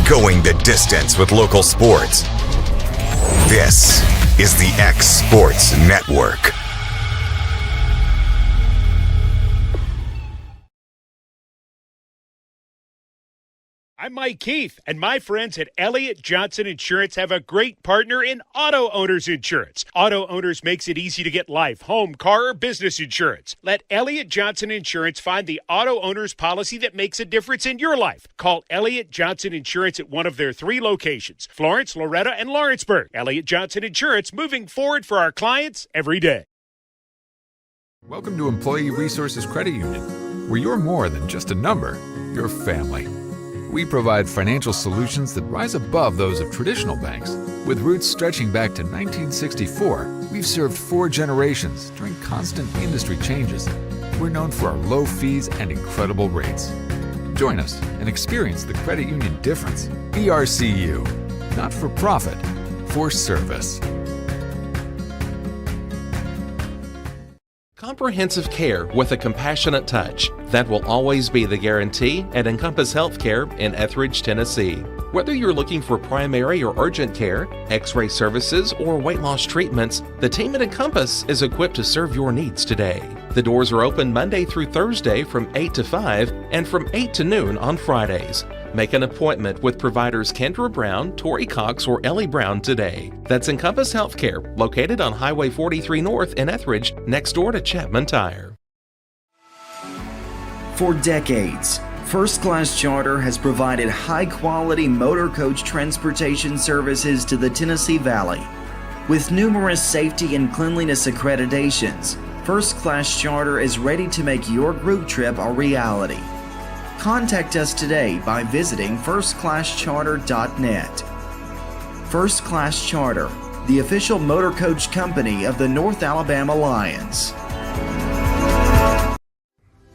Going the distance with local sports. This is the X Sports Network. I'm Mike Keith, and my friends at Elliott Johnson Insurance have a great partner in Auto Owners Insurance. Auto Owners makes it easy to get life, home, car, or business insurance. Let Elliott Johnson Insurance find the Auto Owners policy that makes a difference in your life. Call Elliott Johnson Insurance at one of their 3 locations, Florence, Loretta, and Lawrenceburg. Elliott Johnson Insurance, moving forward for our clients every day. Welcome to Employee Resources Credit Union, where you're more than just a number, you're family. We provide financial solutions that rise above those of traditional banks. With roots stretching back to 1964, we've served 4 generations during constant industry changes. We're known for our low fees and incredible rates. Join us and experience the credit union difference. ERCU, not for profit, for service. Comprehensive care with a compassionate touch. That will always be the guarantee at Encompass Healthcare in Etheridge, Tennessee. Whether you're looking for primary or urgent care, x-ray services, or weight loss treatments, the team at Encompass is equipped to serve your needs today. The doors are open Monday through Thursday from 8 to 5 and from 8 to noon on Fridays. Make an appointment with providers Kendra Brown, Tori Cox, or Ellie Brown today. That's Encompass Healthcare, located on Highway 43 North in Etheridge, next door to Chapman Tire. For decades, First Class Charter has provided high-quality motor coach transportation services to the Tennessee Valley. With numerous safety and cleanliness accreditations, First Class Charter is ready to make your group trip a reality. Contact us today by visiting firstclasscharter.net. First Class Charter, the official motor coach company of the North Alabama Lions.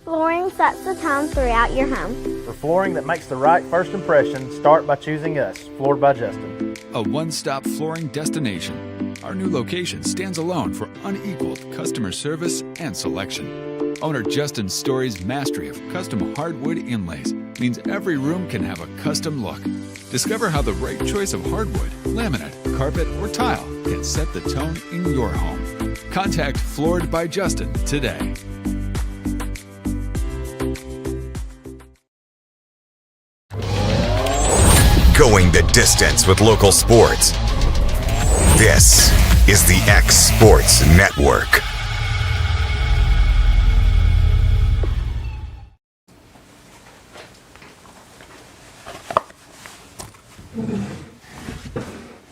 Flooring sets the tone throughout your home. For flooring that makes the right first impression, start by choosing us, Floored by Justin. A one-stop flooring destination. Our new location stands alone for unequaled customer service and selection. Owner Justin Story's mastery of custom hardwood inlays means every room can have a custom look. Discover how the right choice of hardwood, laminate, carpet, or tile can set the tone in your home. Contact Floored by Justin today. Going the distance with local sports. This is the X Sports Network.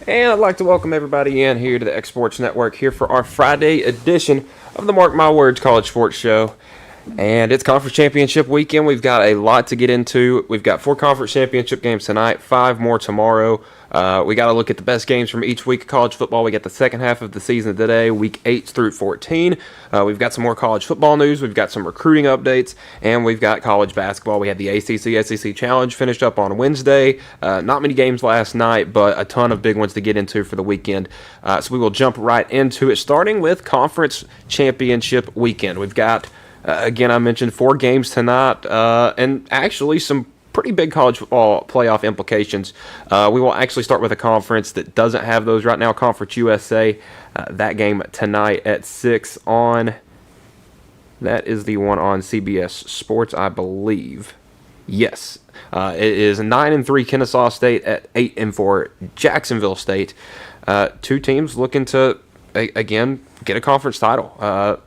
And I'd like to welcome everybody in here to the X Sports Network here for our Friday edition of the Mark My Words College Sports Show. And it's Conference Championship weekend. We've got a lot to get into. We've got 4 Conference Championship games tonight, 5 more tomorrow. We got to look at the best games from each week of college football. We got the second half of the season today, week 8 through 14. We've got some more college football news. We've got some recruiting updates, and we've got college basketball. We had the ACC SEC Challenge finished up on Wednesday. Not many games last night, but a ton of big ones to get into for the weekend. So we will jump right into it, starting with Conference Championship weekend. We've got again, I mentioned 4 games tonight, and actually some pretty big college football playoff implications. We will actually start with a conference that doesn't have those right now, Conference USA. That game tonight at 6 on, that is the one on CBS Sports, I believe. Yes, it is 9-3 Kennesaw State at 8-4 Jacksonville State. 2 teams looking to, again, get a conference title.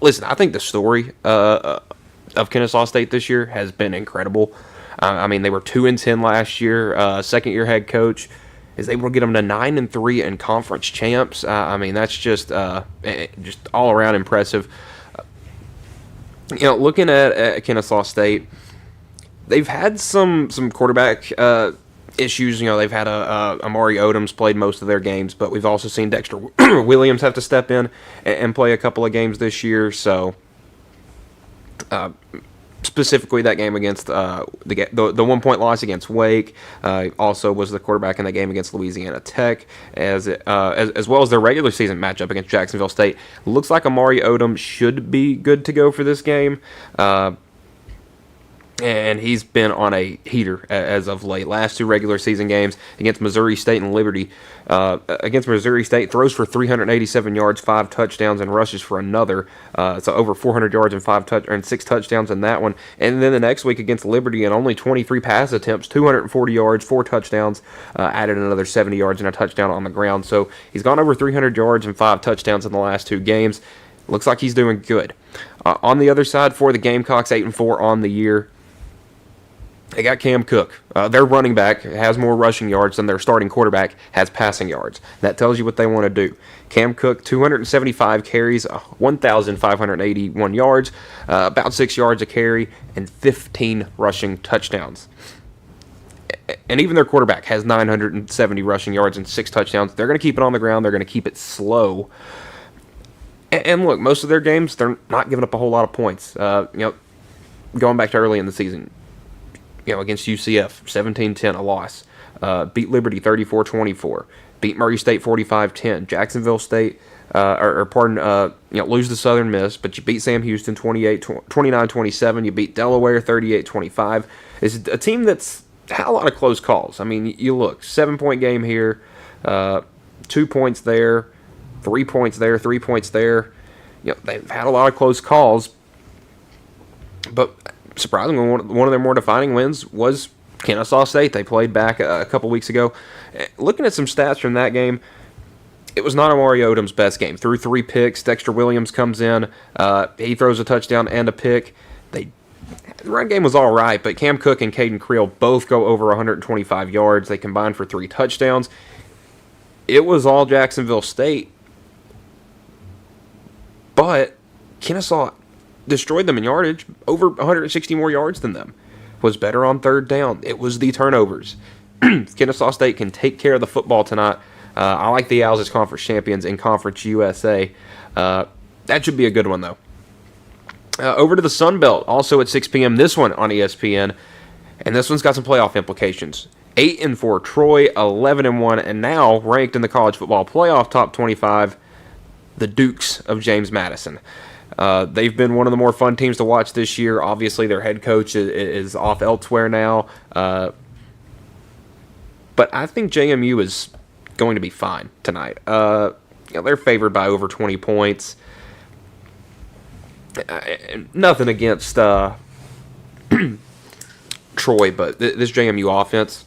Listen, I think the story of Kennesaw State this year has been incredible. I mean, they were 2-10 last year. Second-year head coach is able to get them to 9-3 in conference champs. I mean, that's just all around impressive. Looking at Kennesaw State, they've had some quarterback issues. They've had Amari Odom's played most of their games, but we've also seen Dexter Williams have to step in and play a couple of games this year. So, specifically that game against the 1-point loss against Wake, also was the quarterback in the game against Louisiana Tech, as well as their regular season matchup against Jacksonville State. Looks like Amari Odom should be good to go for this game. and he's been on a heater as of late. Last 2 regular season games against Missouri State and Liberty. Against Missouri State, throws for 387 yards, 5 touchdowns, and rushes for another. So over 400 yards and 6 touchdowns in that one. And then the next week against Liberty, and only 23 pass attempts, 240 yards, 4 touchdowns, added another 70 yards and a touchdown on the ground. So he's gone over 300 yards and 5 touchdowns in the last 2 games. Looks like he's doing good. On the other side for the Gamecocks, 8-4 on the year. They got Cam Cook. Their running back has more rushing yards than their starting quarterback has passing yards. That tells you what they want to do. Cam Cook, 275 carries, 1,581 yards, about 6 yards a carry, and 15 rushing touchdowns. And even their quarterback has 970 rushing yards and 6 touchdowns. They're going to keep it on the ground. They're going to keep it slow. And look, most of their games, they're not giving up a whole lot of points. Going back to early in the season, against UCF, 17-10, a loss. Beat Liberty 34-24. Beat Murray State 45-10. Jacksonville State, lose to Southern Miss, but you beat Sam Houston 29-27. You beat Delaware 38-25. It's a team that's had a lot of close calls. I mean, you look, 7-point game here, 2 points there, 3 points there, 3 points there. They've had a lot of close calls, but surprisingly, one of their more defining wins was Kennesaw State. They played back a couple weeks ago. Looking at some stats from that game, it was not Amari Odom's best game. Threw 3 picks. Dexter Williams comes in. He throws a touchdown and a pick. The run game was all right, but Cam Cook and Caden Creel both go over 125 yards. They combined for 3 touchdowns. It was all Jacksonville State, but Kennesaw destroyed them in yardage, over 160 more yards than them. Was better on third down. It was the turnovers. Kennesaw State can take care of the football tonight. I like the Owls as conference champions in Conference USA. That should be a good one, though. Over to the Sun Belt, also at 6 p.m. This one on ESPN, and this one's got some playoff implications. 8-4 Troy, 11-1, and now ranked in the college football playoff top 25, the Dukes of James Madison. They've been one of the more fun teams to watch this year. Obviously, their head coach is off elsewhere now. But I think JMU is going to be fine tonight. They're favored by over 20 points. Nothing against Troy, but this JMU offense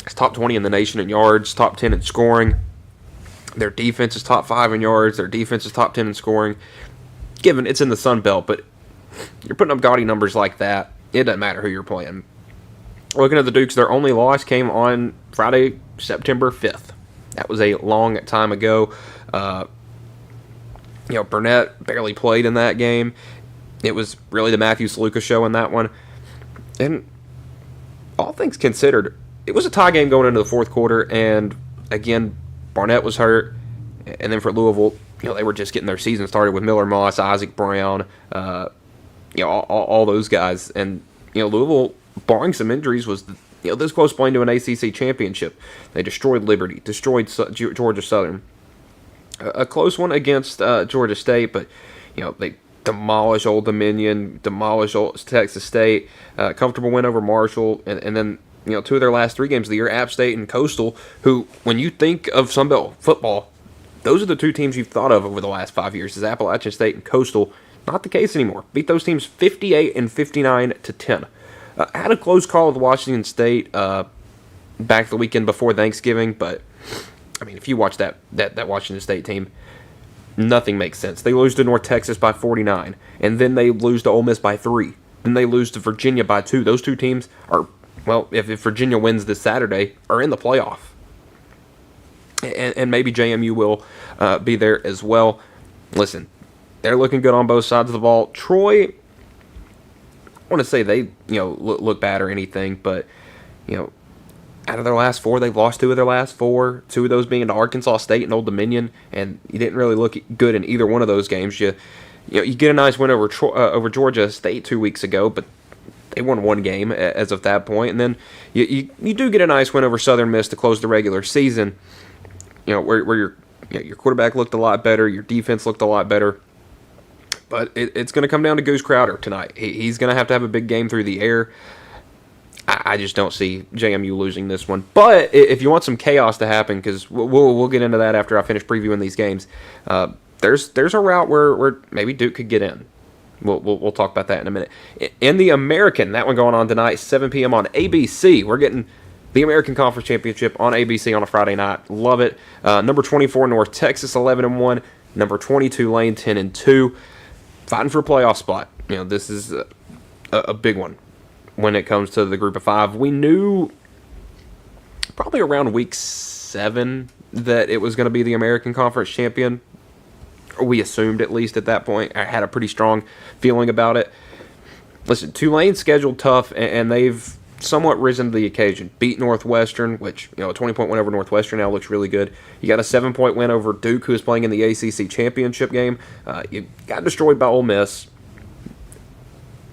is top 20 in the nation in yards, top 10 in scoring. Their defense is top 5 in yards. Their defense is top 10 in scoring. Given it's in the Sun Belt, but you're putting up gaudy numbers like that, it doesn't matter who you're playing. Looking at the Dukes, their only loss came on Friday, September 5th. That was a long time ago. Burnett barely played in that game. It was really the Matthew Saluka show in that one. And all things considered, it was a tie game going into the fourth quarter, and again, Barnett was hurt, and then for Louisville, they were just getting their season started with Miller Moss, Isaac Brown, all those guys. And, Louisville, barring some injuries, was, this close playing to an ACC championship. They destroyed Liberty, destroyed Georgia Southern. A close one against Georgia State, but, they demolished Old Dominion, demolished Texas State, comfortable win over Marshall, and then 2 of their last 3 games of the year, App State and Coastal, who, when you think of Sun Belt football, those are the 2 teams you've thought of over the last 5 years, is Appalachian State and Coastal. Not the case anymore. Beat those teams 58 and 59-10. Had a close call with Washington State back the weekend before Thanksgiving, but, I mean, if you watch that Washington State team, nothing makes sense. They lose to North Texas by 49, and then they lose to Ole Miss by 3. Then they lose to Virginia by 2. Those 2 teams are, well, if Virginia wins this Saturday, are in the playoff. And maybe JMU will be there as well. Listen, they're looking good on both sides of the ball. Troy, I want to say they, look bad or anything, but, out of their last 4, they've lost 2 of their last 4. 2 of those being to Arkansas State and Old Dominion, and you didn't really look good in either one of those games. You get a nice win over Georgia State 2 weeks ago, but they won 1 game as of that point, and then you do get a nice win over Southern Miss to close the regular season. Where your quarterback looked a lot better, your defense looked a lot better. But it's going to come down to Goose Crowder tonight. He's going to have a big game through the air. I just don't see JMU losing this one. But if you want some chaos to happen, because we'll get into that after I finish previewing these games, there's a route where maybe Duke could get in. We'll talk about that in a minute. In the American, that one going on tonight, 7 p.m. on ABC. We're getting the American Conference Championship on ABC on a Friday night. Love it. Number 24 North Texas 11-1. Number 22 Lane 10-2. Fighting for a playoff spot. This is a big one when it comes to the group of 5. We knew probably around week 7 that it was going to be the American Conference champion. We assumed, at least at that point. I had a pretty strong feeling about it. Listen, Tulane's scheduled tough, and they've somewhat risen to the occasion. Beat Northwestern, which, a 20-point win over Northwestern now looks really good. You got a 7-point win over Duke, who is playing in the ACC championship game. You got destroyed by Ole Miss.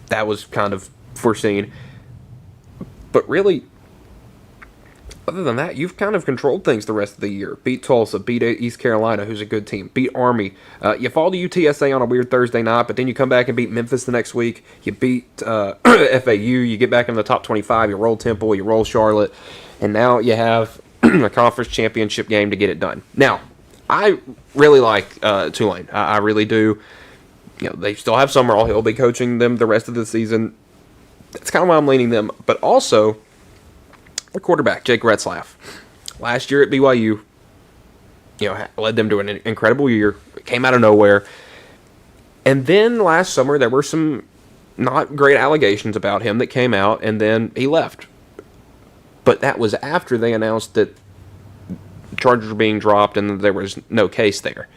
That was kind of foreseen. But really, other than that, you've kind of controlled things the rest of the year. Beat Tulsa, beat East Carolina, who's a good team, beat Army. You fall to UTSA on a weird Thursday night, but then you come back and beat Memphis the next week. You beat FAU, you get back in the top 25, you roll Temple, you roll Charlotte, and now you have a conference championship game to get it done. Now, I really like Tulane. I really do. They still have Summerall. He'll be coaching them the rest of the season. That's kind of why I'm leaning them. But also, the quarterback, Jake Retzlaff. Last year at BYU, led them to an incredible year. Came out of nowhere. And then last summer, there were some not great allegations about him that came out, and then he left. But that was after they announced that charges were being dropped and there was no case there.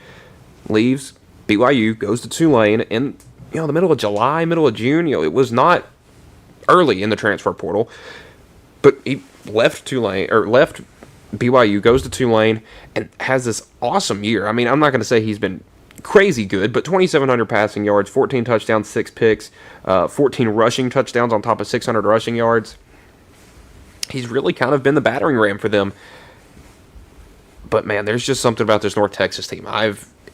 Leaves BYU, goes to Tulane in the middle of July, middle of June. It was not early in the transfer portal, but he left BYU, goes to Tulane, and has this awesome year. I mean, I'm not going to say he's been crazy good, but 2,700 passing yards, 14 touchdowns, 6 picks, 14 rushing touchdowns on top of 600 rushing yards. He's really kind of been the battering ram for them. But man, there's just something about this North Texas team.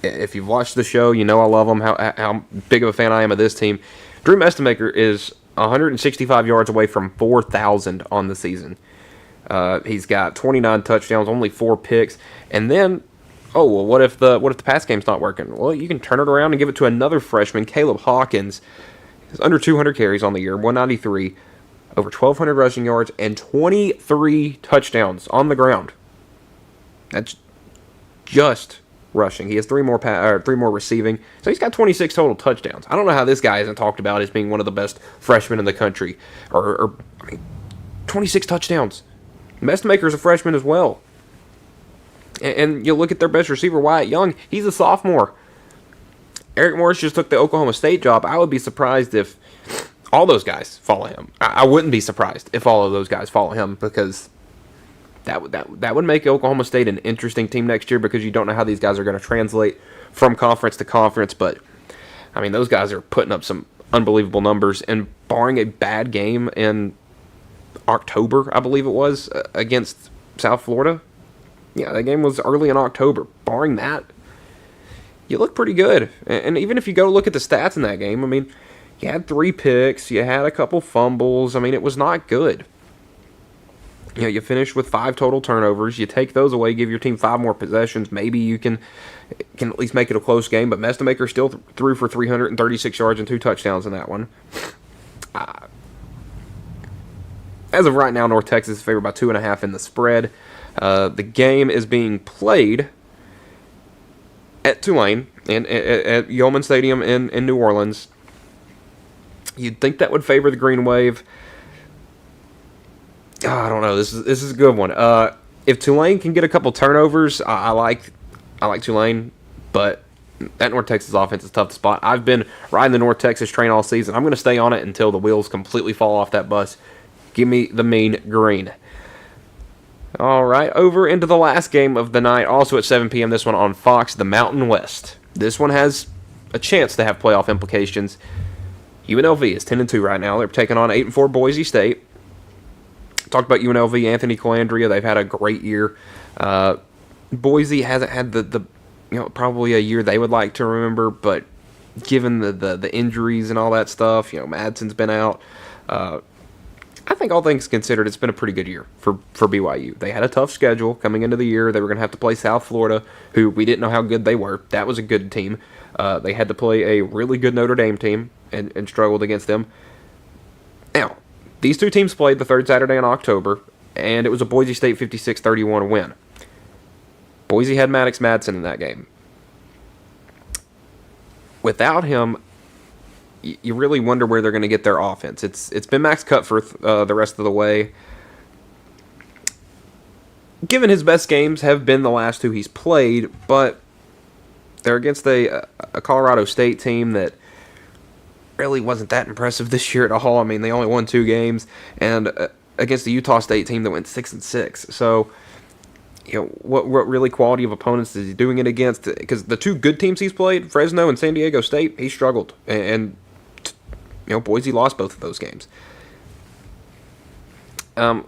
If you've watched the show, I love them, how big of a fan I am of this team. Drew Mestemaker is 165 yards away from 4,000 on the season. He's got 29 touchdowns, only 4 picks. And then, what if the pass game's not working? Well, you can turn it around and give it to another freshman, Caleb Hawkins. He's under 200 carries on the year, 193, over 1,200 rushing yards, and 23 touchdowns on the ground. That's just rushing. He has 3 more receiving, so he's got 26 total touchdowns. I don't know how this guy isn't talked about as being one of the best freshmen in the country. 26 touchdowns. Mestemaker's a freshman as well. And you look at their best receiver, Wyatt Young. He's a sophomore. Eric Morris just took the Oklahoma State job. I would be surprised if all those guys follow him. I wouldn't be surprised if all of those guys follow him, because that would make Oklahoma State an interesting team next year, because you don't know how these guys are going to translate from conference to conference. But, I mean, those guys are putting up some unbelievable numbers. And barring a bad game in October, I believe it was, against South Florida. Yeah, that game was early in October. Barring that, you look pretty good. And even if you go look at the stats in that game, I mean, you had 3 picks, you had a couple fumbles. I mean, it was not good. You finished with 5 total turnovers. You take those away, give your team 5 more possessions. Maybe you can at least make it a close game. But Mestemaker still threw for 336 yards and 2 touchdowns in that one. As of right now, North Texas is favored by 2.5 in the spread. The game is being played at Tulane at Yeoman Stadium in New Orleans. You'd think that would favor the Green Wave. I don't know. This is a good one. If Tulane can get a couple turnovers, I like Tulane, but that North Texas offense is tough to spot. I've been riding the North Texas train all season. I'm going to stay on it until the wheels completely fall off that bus. Give me the mean green. All right, over into the last game of the night, also at 7 p.m. This one on Fox, the Mountain West. This one has a chance to have playoff implications. UNLV is 10-2 right now. They're taking on 8-4 Boise State. Talked about UNLV, Anthony Calandria. They've had a great year. Boise hasn't had the probably a year they would like to remember, but given the injuries and all that stuff. Madsen's been out. I think all things considered, it's been a pretty good year for BYU. They had a tough schedule coming into the year. They were going to have to play South Florida, who we didn't know how good they were. That was a good team. They had to play a really good Notre Dame team and struggled against them. Now, these two teams played the third Saturday in October, and it was a Boise State 56-31 win. Boise had Maddox Madsen in that game. Without him, you really wonder where they're going to get their offense. It's been Max Cutforth the rest of the way. Given his best games have been the last two he's played, but they're against a Colorado State team that really wasn't that impressive this year at all. I mean, they only won 2 games, and against the Utah State team that went 6-6. So, what really quality of opponents is he doing it against? Because the 2 good teams he's played, Fresno and San Diego State, he struggled, and Boise lost both of those games. I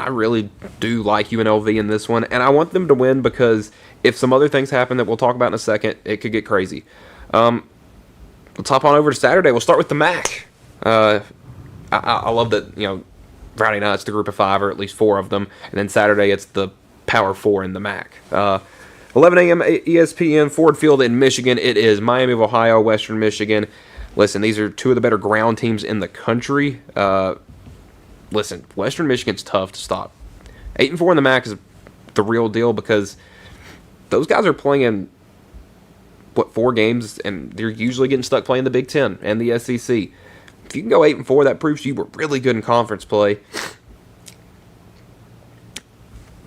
really do like UNLV in this one, and I want them to win because if some other things happen that we'll talk about in a second, it could get crazy. Let's hop on over to Saturday. We'll start with the MAC. I love that, Friday night it's the group of 5, or at least 4 of them, and then Saturday it's the Power 4 in the MAC. 11 a.m. ESPN, Ford Field in Michigan. It is Miami of Ohio, Western Michigan. Listen, these are 2 of the better ground teams in the country. Listen, Western Michigan's tough to stop. 8-4 in the MAC is the real deal because those guys are playing, 4 games, and they're usually getting stuck playing the Big Ten and the SEC. If you can go 8-4, that proves you were really good in conference play.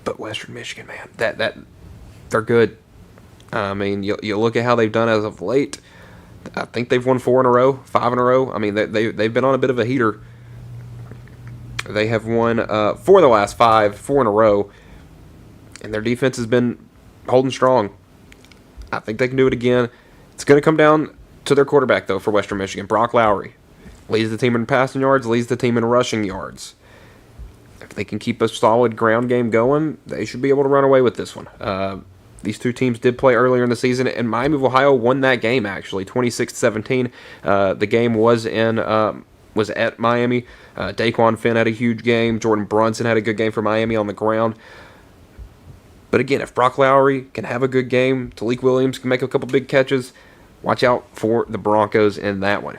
But Western Michigan, man, that they're good. I mean, you look at how they've done as of late. I think they've won 4 in a row, 5 in a row. I mean, they've been on a bit of a heater. They have won 4 of the last 5, 4 in a row, and their defense has been holding strong. I think they can do it again. It's going to come down to their quarterback, though, for Western Michigan. Brock Lowry leads the team in passing yards, leads the team in rushing yards. If they can keep a solid ground game going, they should be able to run away with this one. These 2 teams did play earlier in the season, and Miami of Ohio won that game, actually, 26-17. The game was at Miami. Daquan Finn had a huge game. Jordan Brunson had a good game for Miami on the ground. But again, if Brock Lowry can have a good game, Talik Williams can make a couple big catches, watch out for the Broncos in that one.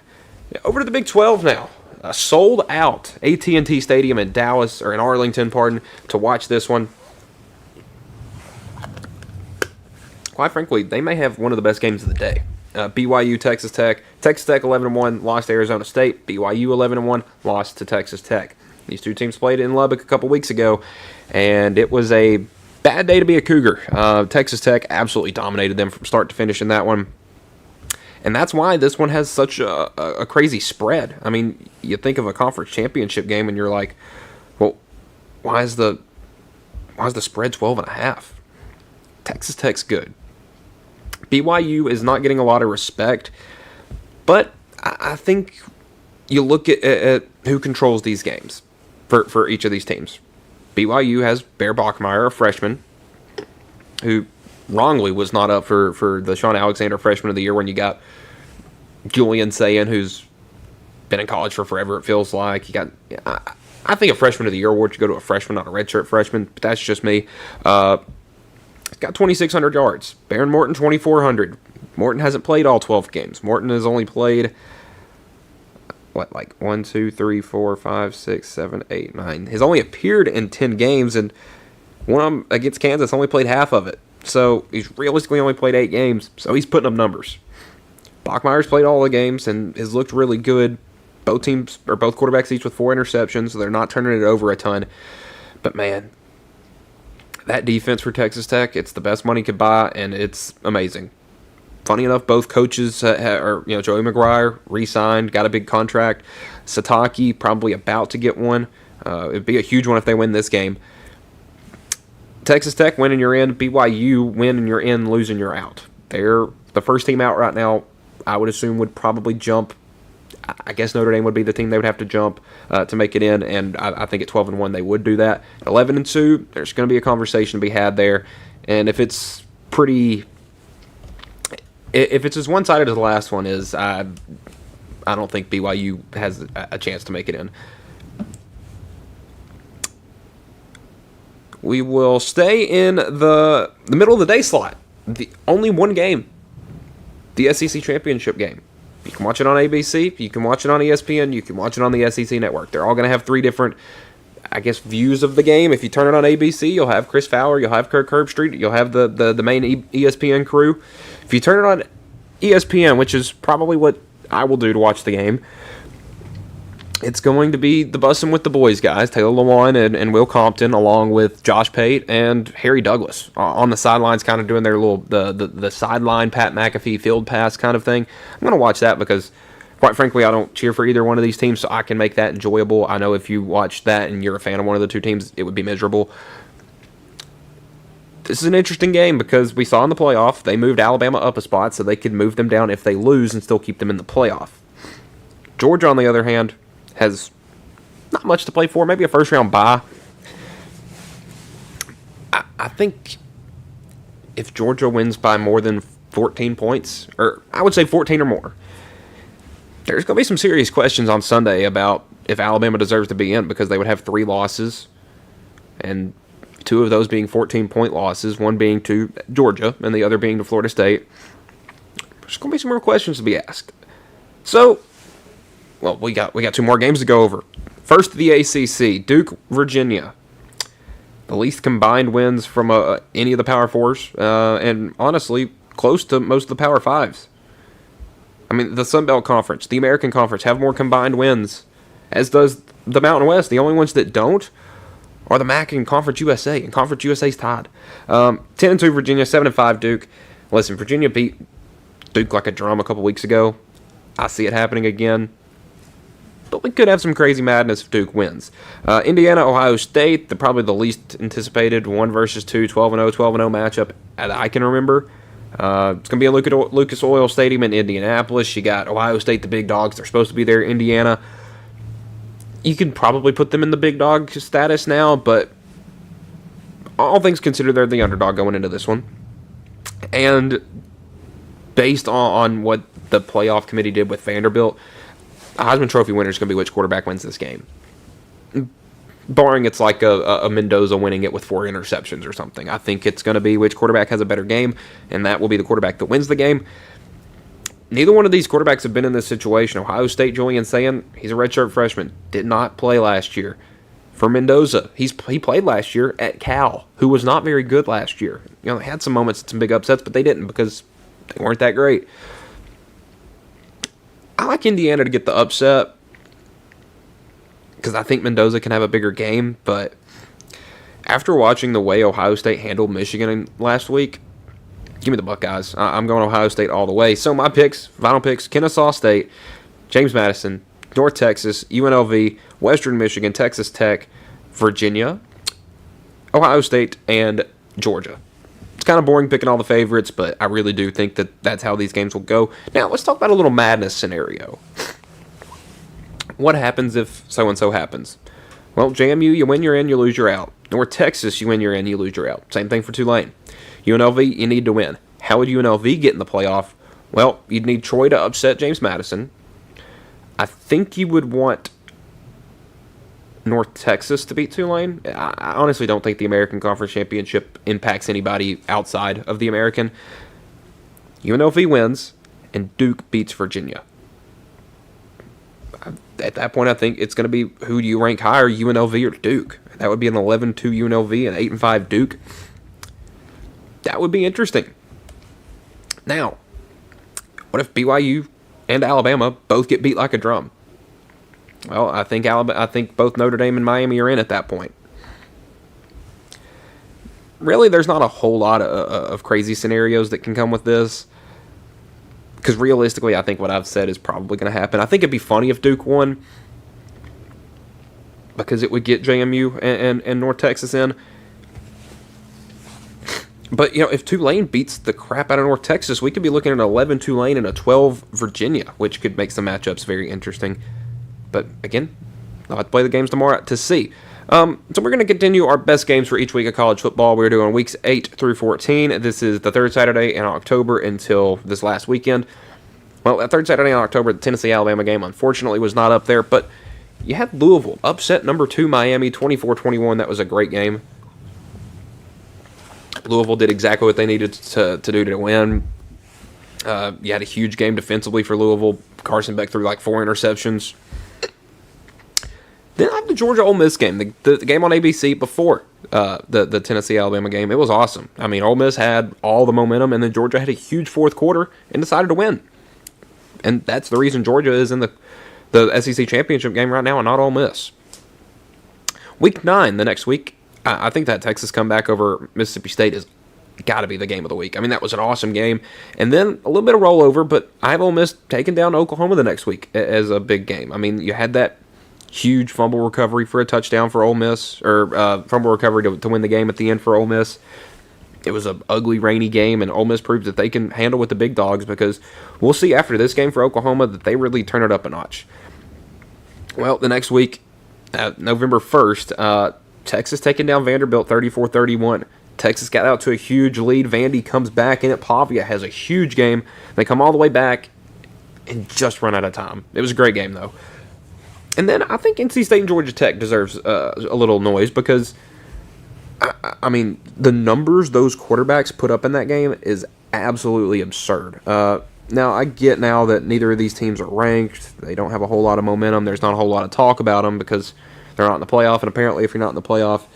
Over to the Big 12 now. Sold out AT&T Stadium in Arlington, to watch this one. Quite frankly, they may have one of the best games of the day. BYU, Texas Tech. Texas Tech 11-1, lost to Arizona State. BYU 11-1, lost to Texas Tech. These 2 teams played in Lubbock a couple weeks ago, and it was a bad day to be a Cougar. Texas Tech absolutely dominated them from start to finish in that one. And that's why this one has such a crazy spread. I mean, you think of a conference championship game and you're like, well, why is the spread 12.5? Texas Tech's good. BYU is not getting a lot of respect, but I think you look at who controls these games for each of these teams. BYU has Bear Bachmeier, a freshman, who wrongly was not up for the Sean Alexander Freshman of the Year when you got Julian Sayin, who's been in college for forever, it feels like. I think a Freshman of the Year award should go to a freshman, not a redshirt freshman, but that's just me. He's got 2,600 yards. Baron Morton, 2,400. Morton hasn't played all 12 games. Morton has only played, 1, 2, 3, 4, 5, 6, 7, 8, 9. He's only appeared in 10 games, and one of them against Kansas only played half of it. So he's realistically only played 8 games, so he's putting up numbers. Bachmeier's played all the games and has looked really good. Both quarterbacks each with 4 interceptions, so they're not turning it over a ton. But man, that defense for Texas Tech, it's the best money could buy, and it's amazing. Funny enough, both coaches, Joey McGuire re-signed, got a big contract. Sataki probably about to get one. It'd be a huge one if they win this game. Texas Tech, win and you're in. BYU, win and you're in, lose and you're out. They're the first team out right now. I would assume would probably jump. I guess Notre Dame would be the team they would have to jump to make it in, and I think at 12-1 they would do that. 11-2, there's going to be a conversation to be had there, and if it's pretty If it's as one-sided as the last one is, I don't think BYU has a chance to make it in. We will stay in the middle of the day slot. The only one game, the SEC Championship game. You can watch it on ABC, you can watch it on ESPN, you can watch it on the SEC Network. They're all going to have three different, I guess, views of the game. If you turn it on ABC, you'll have Chris Fowler, you'll have Kirk Herbstreit, you'll have the main ESPN crew. If you turn it on ESPN, which is probably what I will do to watch the game, it's going to be the Bussin' with the Boys guys, Taylor Lewan and Will Compton, along with Josh Pate and Harry Douglas on the sidelines, kind of doing their little the sideline Pat McAfee field pass kind of thing. I'm going to watch that because, quite frankly, I don't cheer for either one of these teams, so I can make that enjoyable. I know if you watch that and you're a fan of one of the two teams, it would be miserable. This is an interesting game because we saw in the playoff, they moved Alabama up a spot so they could move them down if they lose and still keep them in the playoff. Georgia, on the other hand, has not much to play for, maybe a first-round bye. I think if Georgia wins by more than 14 points, or I would say 14 or more, there's going to be some serious questions on Sunday about if Alabama deserves to be in, because they would have 3 losses, and 2 of those being 14-point losses, one being to Georgia and the other being to Florida State. There's going to be some more questions to be asked. So, well, we got 2 more games to go over. First, the ACC, Duke, Virginia. The least combined wins from any of the Power Fours, and honestly, close to most of the Power Fives. I mean, the Sun Belt Conference, the American Conference have more combined wins, as does the Mountain West. The only ones that don't are the MAC and Conference USA, and Conference USA's tied. 10-2 Virginia, 7-5 Duke. Listen, Virginia beat Duke like a drum a couple weeks ago. I see it happening again. But we could have some crazy madness if Duke wins. Indiana, Ohio State, probably the least anticipated 1 versus 2, 12-0 matchup that I can remember. It's going to be in Lucas Oil Stadium in Indianapolis. You got Ohio State, the big dogs. They're supposed to be there. Indiana, you can probably put them in the big dog status now, but all things considered, they're the underdog going into this one. And based on what the playoff committee did with Vanderbilt, a Heisman Trophy winner is going to be which quarterback wins this game. Barring it's like a Mendoza winning it with 4 interceptions or something. I think it's going to be which quarterback has a better game, and that will be the quarterback that wins the game. Neither one of these quarterbacks have been in this situation. Ohio State, Julian Sayin, he's a redshirt freshman, did not play last year. For Mendoza, he played last year at Cal, who was not very good last year. You know, they had some moments and some big upsets, but they didn't because they weren't that great. I like Indiana to get the upset because I think Mendoza can have a bigger game, but after watching the way Ohio State handled Michigan last week, give me the Buckeyes. I'm going Ohio State all the way. So my final picks, Kennesaw State, James Madison, North Texas, UNLV, Western Michigan, Texas Tech, Virginia, Ohio State, and Georgia. It's kind of boring picking all the favorites, but I really do think that that's how these games will go. Now, let's talk about a little madness scenario. What happens if so-and-so happens? Well, JMU, you win, you're in, you lose, you're out. North Texas, you win, you're in, you lose, you're out. Same thing for Tulane. UNLV, you need to win. How would UNLV get in the playoff? Well, you'd need Troy to upset James Madison. I think you would want North Texas to beat Tulane. I honestly don't think the American Conference Championship impacts anybody outside of the American. UNLV wins, and Duke beats Virginia. At that point, I think it's going to be who do you rank higher, UNLV or Duke? That would be an 11-2 UNLV and 8-5 Duke. That would be interesting. Now, what if BYU and Alabama both get beat like a drum? Well, I think both Notre Dame and Miami are in at that point. Really, there's not a whole lot of crazy scenarios that can come with this. Because realistically, I think what I've said is probably going to happen. I think it'd be funny if Duke won, because it would get JMU and North Texas in. But, you know, if Tulane beats the crap out of North Texas, we could be looking at an 11 Tulane and a 12 Virginia, which could make some matchups very interesting. But, again, I'll have to play the games tomorrow to see. So we're going to continue our best games for each week of college football. We're doing weeks 8 through 14. This is the third Saturday in October until this last weekend. Well, that third Saturday in October, the Tennessee-Alabama game, unfortunately, was not up there. But you had Louisville upset number 2 Miami, 24-21. That was a great game. Louisville did exactly what they needed to do to win. You had a huge game defensively for Louisville. Carson Beck threw like 4 interceptions. Then I have the Georgia-Ole Miss game, the game on ABC before the Tennessee-Alabama game. It was awesome. I mean, Ole Miss had all the momentum, and then Georgia had a huge fourth quarter and decided to win. And that's the reason Georgia is in the SEC Championship game right now and not Ole Miss. Week 9, the next week, I think that Texas comeback over Mississippi State is got to be the game of the week. I mean, that was an awesome game. And then a little bit of rollover, but I have Ole Miss taking down Oklahoma the next week as a big game. I mean, you had that huge fumble recovery for a touchdown for Ole Miss, or fumble recovery to win the game at the end for Ole Miss. It was an ugly, rainy game, and Ole Miss proved that they can handle with the big dogs, because we'll see after this game for Oklahoma that they really turn it up a notch. Well, the next week, November 1st, Texas taking down Vanderbilt 34-31. Texas got out to a huge lead. Vandy comes back in it. Pavia has a huge game. They come all the way back and just run out of time. It was a great game, though. And then I think NC State and Georgia Tech deserves a little noise, because I mean, the numbers those quarterbacks put up in that game is absolutely absurd. Now, I get now that neither of these teams are ranked. They don't have a whole lot of momentum. There's not a whole lot of talk about them because they're not in the playoff. And apparently, if you're not in the playoff,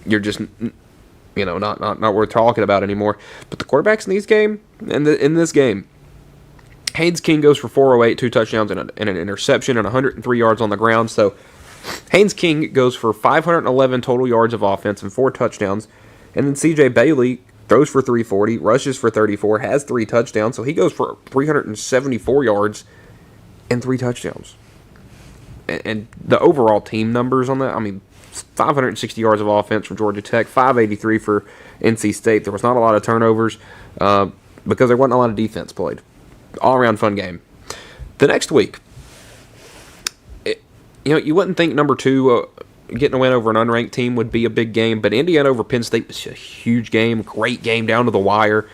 you're just, not worth talking about anymore. But the quarterbacks in this game, Haynes King goes for 408, 2 touchdowns and an interception, and 103 yards on the ground. So Haynes King goes for 511 total yards of offense and 4 touchdowns. And then C.J. Bailey throws for 340, rushes for 34, has 3 touchdowns. So he goes for 374 yards and 3 touchdowns. And the overall team numbers on that, I mean, 560 yards of offense from Georgia Tech, 583 for NC State. There was not a lot of turnovers because there wasn't a lot of defense played. All-around fun game. The next week, you wouldn't think number 2 getting a win over an unranked team would be a big game, but Indiana over Penn State was a huge game, great game down to the wire.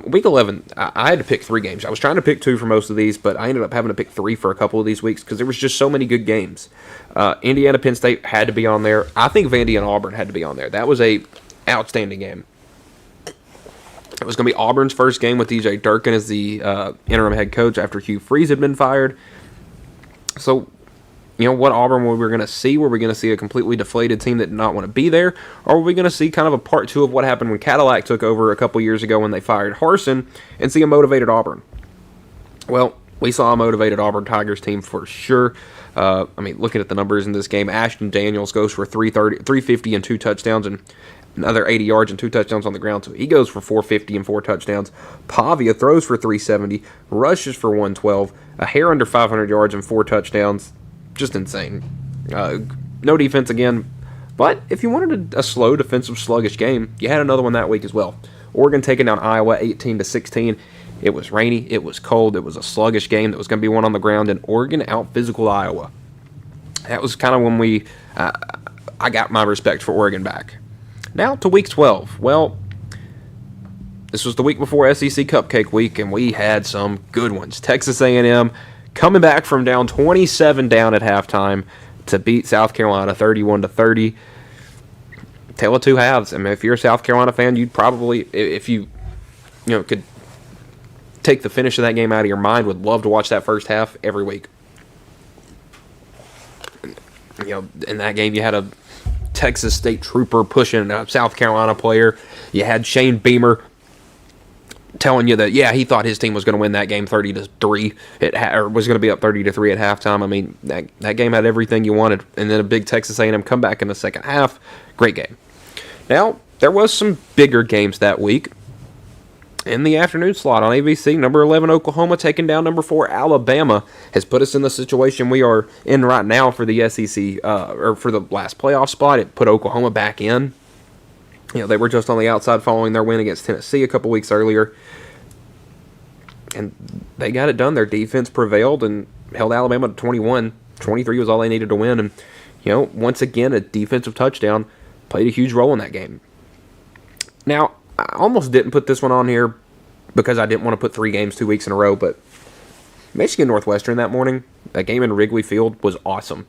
Week 11, I had to pick 3 games. I was trying to pick 2 for most of these, but I ended up having to pick 3 for a couple of these weeks because there was just so many good games. Indiana, Penn State had to be on there. I think Vandy and Auburn had to be on there. That was a outstanding game. It was going to be Auburn's first game with DJ Durkin as the interim head coach after Hugh Freeze had been fired. So, what Auburn were we going to see? Were we going to see a completely deflated team that did not want to be there? Or were we going to see kind of a part 2 of what happened when Cadillac took over a couple years ago when they fired Harsin and see a motivated Auburn? Well, we saw a motivated Auburn Tigers team for sure. Looking at the numbers in this game, Ashton Daniels goes for 350 and 2 touchdowns and another 80 yards and 2 touchdowns on the ground. So he goes for 450 and 4 touchdowns. Pavia throws for 370, rushes for 112, a hair under 500 yards and 4 touchdowns. Just insane. No defense again. But if you wanted a slow, defensive, sluggish game, you had another one that week as well. Oregon taking down Iowa 18-16. It was rainy. It was cold. It was a sluggish game that was going to be one on the ground, and Oregon out-physical Iowa. That was kind of when I got my respect for Oregon back. Now to week 12. Well, this was the week before SEC Cupcake Week, and we had some good ones. Texas A&M coming back from down 27 down at halftime to beat South Carolina 31-30. Tale of two halves. I mean, if you're a South Carolina fan, you'd probably, if you could take the finish of that game out of your mind, would love to watch that first half every week. In that game, you had a Texas State trooper pushing a South Carolina player. You had Shane Beamer telling you that, he thought his team was going to win that game 30-3. Or was going to be up 30-3 at halftime. I mean, that game had everything you wanted. And then a big Texas A&M comeback in the second half. Great game. Now, there was some bigger games that week. In the afternoon slot on ABC, number 11 Oklahoma taking down number 4 Alabama has put us in the situation we are in right now for the SEC, or for the last playoff spot. It put Oklahoma back in. They were just on the outside following their win against Tennessee a couple weeks earlier. And they got it done. Their defense prevailed and held Alabama to 21. 23 was all they needed to win. And, once again, a defensive touchdown played a huge role in that game. Now, I almost didn't put this one on here because I didn't want to put 3 games 2 weeks in a row, but Michigan Northwestern that morning, that game in Wrigley Field, was awesome.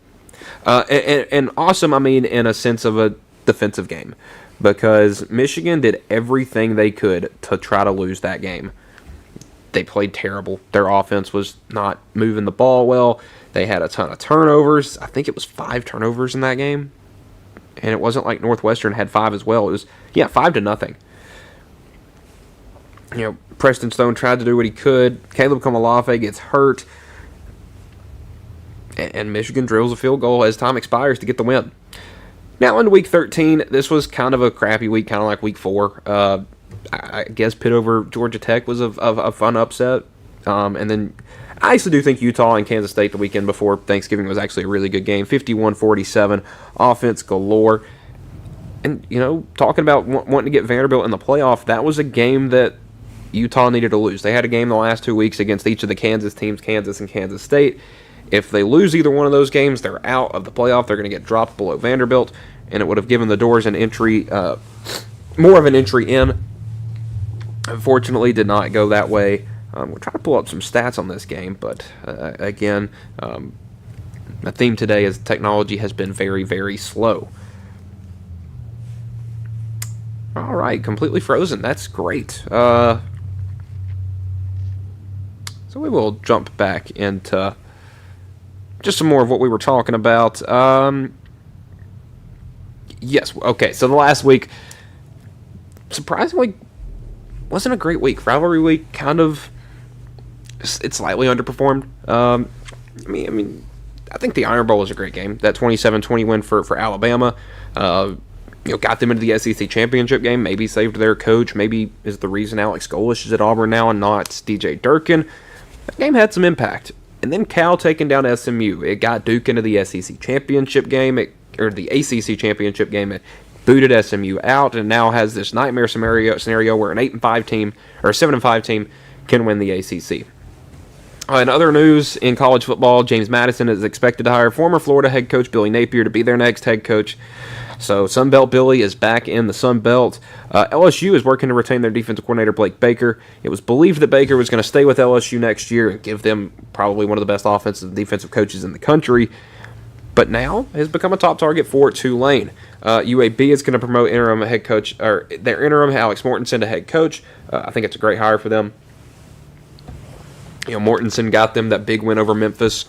And awesome, I mean, in a sense of a defensive game, because Michigan did everything they could to try to lose that game. They played terrible. Their offense was not moving the ball well. They had a ton of turnovers. I think it was 5 turnovers in that game. And it wasn't like Northwestern had 5 as well. It was, 5-0. Preston Stone tried to do what he could. Caleb Komalafe gets hurt. And Michigan drills a field goal as time expires to get the win. Now, into Week 13, this was kind of a crappy week, kind of like Week 4. I guess Pitt over Georgia Tech was a fun upset. And then I actually do think Utah and Kansas State the weekend before Thanksgiving was actually a really good game. 51-47, offense galore. And, talking about wanting to get Vanderbilt in the playoff, that was a game that Utah needed to lose. They had a game the last 2 weeks against each of the Kansas teams, Kansas and Kansas State. If they lose either one of those games, they're out of the playoff. They're going to get dropped below Vanderbilt, and it would have given the Doors an entry, more of an entry in. Unfortunately, did not go that way. We're trying to pull up some stats on this game, but again, the theme today is technology has been very, very slow. All right, completely frozen. That's great. So we will jump back into just some more of what we were talking about. Yes, okay, so the last week, surprisingly, wasn't a great week. Rivalry week, kind of, it slightly underperformed. I think the Iron Bowl was a great game. That 27-20 win for Alabama, got them into the SEC Championship game, maybe saved their coach, maybe is the reason Alex Golesh is at Auburn now and not DJ Durkin. That game had some impact. And then Cal taking down SMU. It got Duke into the SEC Championship game, or the ACC Championship game. It booted SMU out, and now has this nightmare scenario where an 8-5 team or a 7-5 team can win the ACC. In other news in college football, James Madison is expected to hire former Florida head coach Billy Napier to be their next head coach. So Sunbelt Billy is back in the Sunbelt. LSU is working to retain their defensive coordinator Blake Baker. It was believed that Baker was going to stay with LSU next year and give them probably one of the best offensive and defensive coaches in the country, but now has become a top target for Tulane. UAB is going to promote interim head coach, or their interim Alex Mortensen to head coach. I think it's a great hire for them. Mortensen got them that big win over Memphis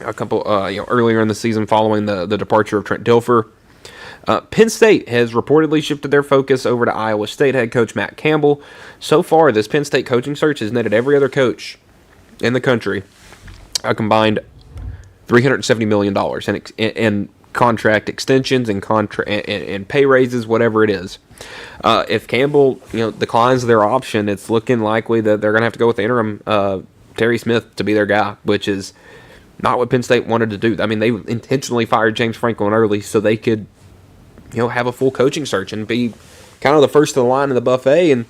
a couple, earlier in the season following the departure of Trent Dilfer. Penn State has reportedly shifted their focus over to Iowa State head coach Matt Campbell. So far, this Penn State coaching search has netted every other coach in the country a combined $370 million in contract extensions and pay raises, whatever it is. If Campbell, declines their option, it's looking likely that they're going to have to go with the interim Terry Smith to be their guy, which is not what Penn State wanted to do. I mean, they intentionally fired James Franklin early so they could, have a full coaching search and be kind of the first of the line in the buffet. And,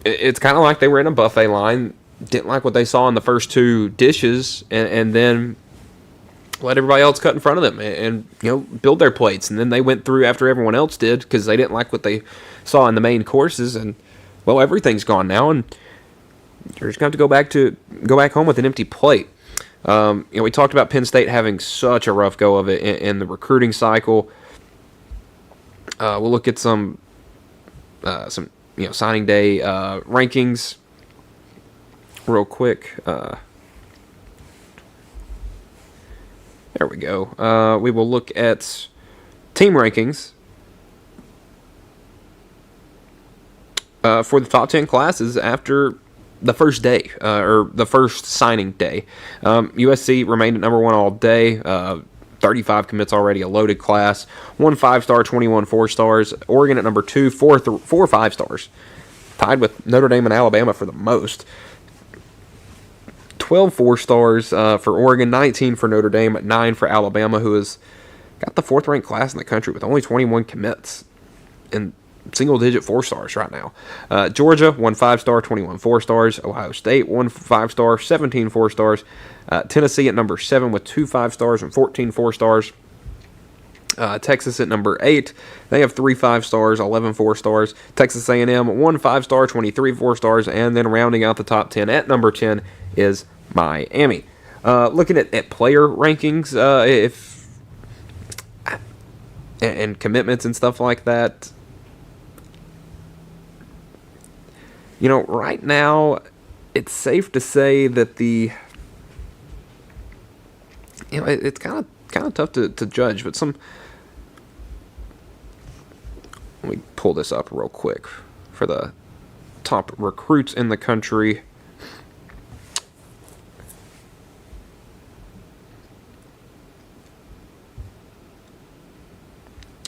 it's kind of like they were in a buffet line, didn't like what they saw in the first 2 dishes, and then let everybody else cut in front of them and build their plates. And then they went through after everyone else did because they didn't like what they saw in the main courses. And, well, everything's gone now, and you're just going to have to go back home with an empty plate. We talked about Penn State having such a rough go of it in the recruiting cycle. We'll look at some signing day rankings real quick. There we go. We will look at team rankings for the top 10 classes after the first day, or the first signing day. USC remained at number 1 all day. 35 commits already, a loaded class. 1 5-star, 21 4-stars. Oregon at number 2, 4 5-stars. Tied with Notre Dame and Alabama for the most. 12 4-stars for Oregon, 19 for Notre Dame, 9 for Alabama, who has got the 4th-ranked class in the country with only 21 commits. And single-digit 4-stars right now. Georgia, 1 5-star, 21 4-stars. Ohio State, 1 5-star, 17 4-stars. Tennessee at number 7 with 2 5-stars and 14 4-stars. Texas at number 8. They have 3 5-stars, 11 4-stars. Texas A&M, 1 5-star, 23 4-stars. And then rounding out the top 10 at number 10 is Miami. Looking at player rankings, and commitments and stuff like that, right now it's safe to say that it's kind of tough to judge, but let me pull this up real quick for the top recruits in the country.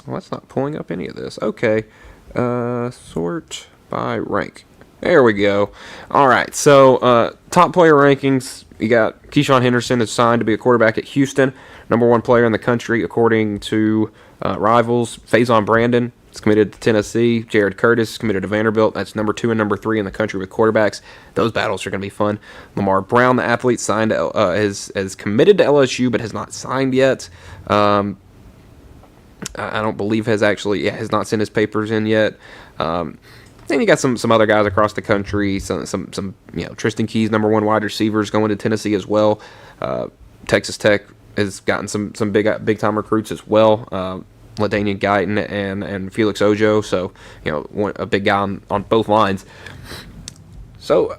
Well, that's not pulling up any of this. Okay. Sort by rank. There we go. All right. So, top player rankings. You got Keyshawn Henderson is signed to be a quarterback at Houston. Number 1 player in the country, according to Rivals. Faison Brandon is committed to Tennessee. Jared Curtis is committed to Vanderbilt. That's number 2 and number 3 in the country with quarterbacks. Those battles are going to be fun. Lamar Brown, the athlete, signed is committed to LSU, but has not signed yet. I don't believe has not sent his papers in yet. Then you got some other guys across the country. Some Tristan Keys, number 1 wide receivers, going to Tennessee as well. Texas Tech has gotten some big time recruits as well. LaDainian Guyton and Felix Ojo. So a big guy on both lines. So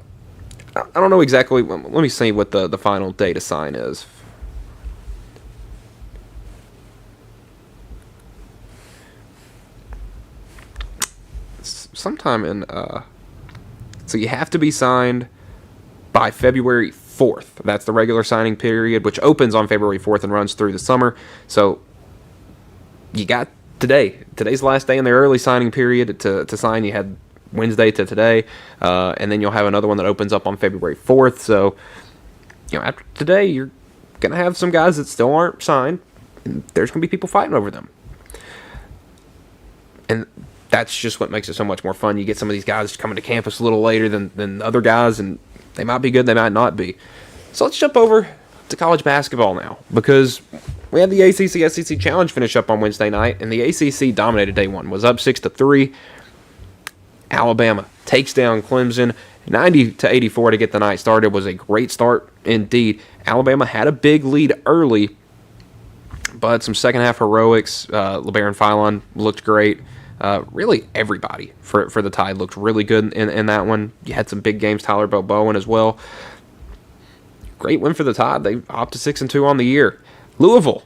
I don't know exactly. Let me see what the final day to sign is. Sometime in so you have to be signed by February 4th. That's the regular signing period, which opens on February 4th and runs through the summer. So you got today. Today's the last day in the early signing period to sign. You had Wednesday to today, and then you'll have another one that opens up on February 4th. So after today, you're gonna have some guys that still aren't signed, and there's gonna be people fighting over them. And that's just what makes it so much more fun. You get some of these guys coming to campus a little later than other guys, and they might be good, they might not be. So let's jump over to college basketball now, because we had the ACC SEC Challenge finish up on Wednesday night, and the ACC dominated day 1, was up 6-3. Alabama takes down Clemson 90-84 to get the night started. It was a great start indeed. Alabama had a big lead early, but some second half heroics. LeBaron Philon looked great. Really, everybody for the Tide looked really good in that one. You had some big games. Tyler Bowen as well. Great win for the Tide. They opted 6-2 on the year. Louisville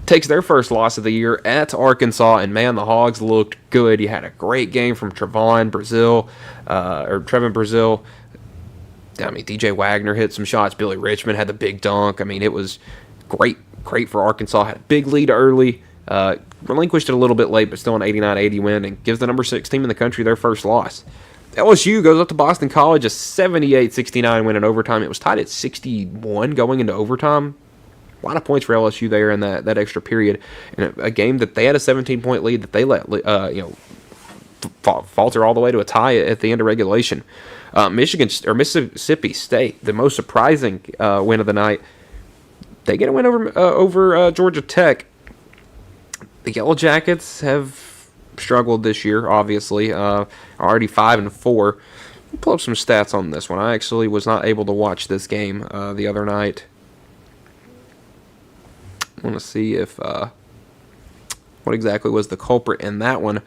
takes their first loss of the year at Arkansas, and man, the Hogs looked good. You had a great game from Trevon Brazile. I mean, DJ Wagner hit some shots. Billy Richmond had the big dunk. I mean, it was great for Arkansas. Had a big lead early. Relinquished it a little bit late, but still an 89-80 win, and gives the number 6 team in the country their first loss. LSU goes up to Boston College, a 78-69 win in overtime. It was tied at 61 going into overtime. A lot of points for LSU there in that extra period. In a game that they had a 17-point lead that they let falter all the way to a tie at the end of regulation. Mississippi State, the most surprising win of the night, they get a win over Georgia Tech. The Yellow Jackets have struggled this year, obviously. Already 5-4. I'll pull up some stats on this one. I actually was not able to watch this game the other night. I want to see if what exactly was the culprit in that one.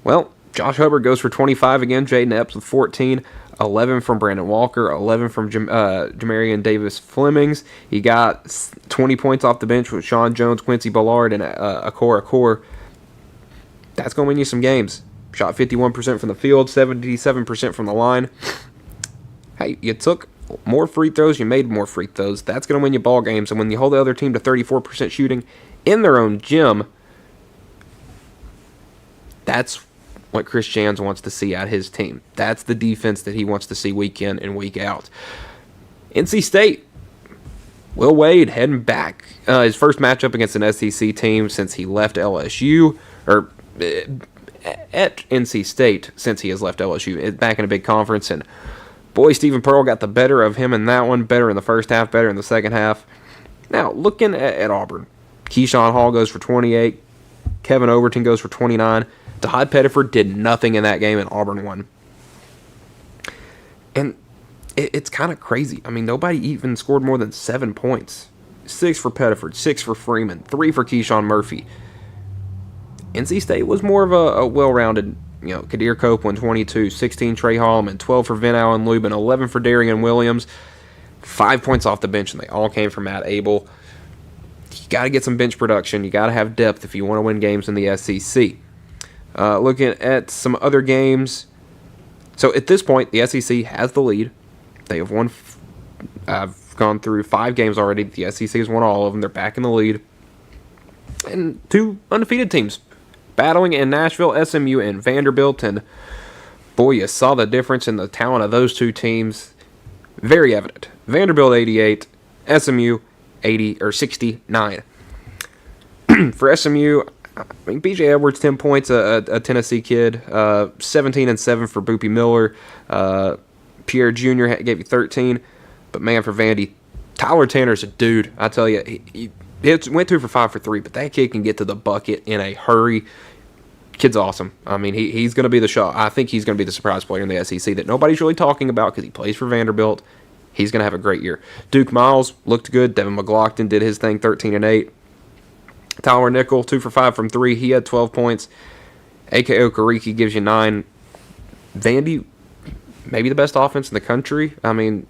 Well, Josh Hubbard goes for 25 again. Jaden Epps with 14. 11 from Brandon Walker, 11 from Jamarian Davis Flemings. He got 20 points off the bench with Sean Jones, Quincy Ballard, and Akor. That's going to win you some games. Shot 51% from the field, 77% from the line. Hey, you took more free throws, you made more free throws. That's going to win you ball games. And when you hold the other team to 34% shooting in their own gym, that's what Chris Jans wants to see out of his team. That's the defense that he wants to see week in and week out. NC State, Will Wade heading back. His first matchup against an SEC team since he left LSU. at NC State since he has left LSU, back in a big conference, and boy, Stephen Pearl got the better of him in that one, better in the first half, better in the second half. Now, looking at Auburn, Keyshawn Hall goes for 28, Kevin Overton goes for 29, Tahad Pettiford did nothing in that game, and Auburn won. And it's kind of crazy. I mean, nobody even scored more than 7 points. 6 for Pettiford, 6 for Freeman, 3 for Keyshawn Murphy. NC State was more of a well-rounded, Kadir Copeland, 22, 16 Trey Hallman, 12 for Vin Allen Lubin, 11 for Darian Williams, 5 points off the bench, and they all came from Matt Abel. You got to get some bench production. You got to have depth if you want to win games in the SEC. Looking at some other games. So at this point, the SEC has the lead. They have won. I've gone through 5 games already. The SEC has won all of them. They're back in the lead. And 2 undefeated teams battling in Nashville, SMU and Vanderbilt. And boy, you saw the difference in the talent of those 2 teams. Very evident. Vanderbilt 88, SMU 69. For SMU, I mean, B.J. Edwards, 10 points, a Tennessee kid. 17 and 7 for Boopie Miller. Pierre Jr. gave you 13. But man, for Vandy, Tyler Tanner's a dude. I tell you, he went 2 for 5 for 3, but that kid can get to the bucket in a hurry. Kid's awesome. I mean, he's going to be the shot. I think he's going to be the surprise player in the SEC that nobody's really talking about because he plays for Vanderbilt. He's going to have a great year. Duke Miles looked good. Devin McLaughlin did his thing, 13 and 8. Tyler Nickel, 2 for 5 from 3. He had 12 points. A.K. Okereke gives you 9. Vandy, maybe the best offense in the country. I mean,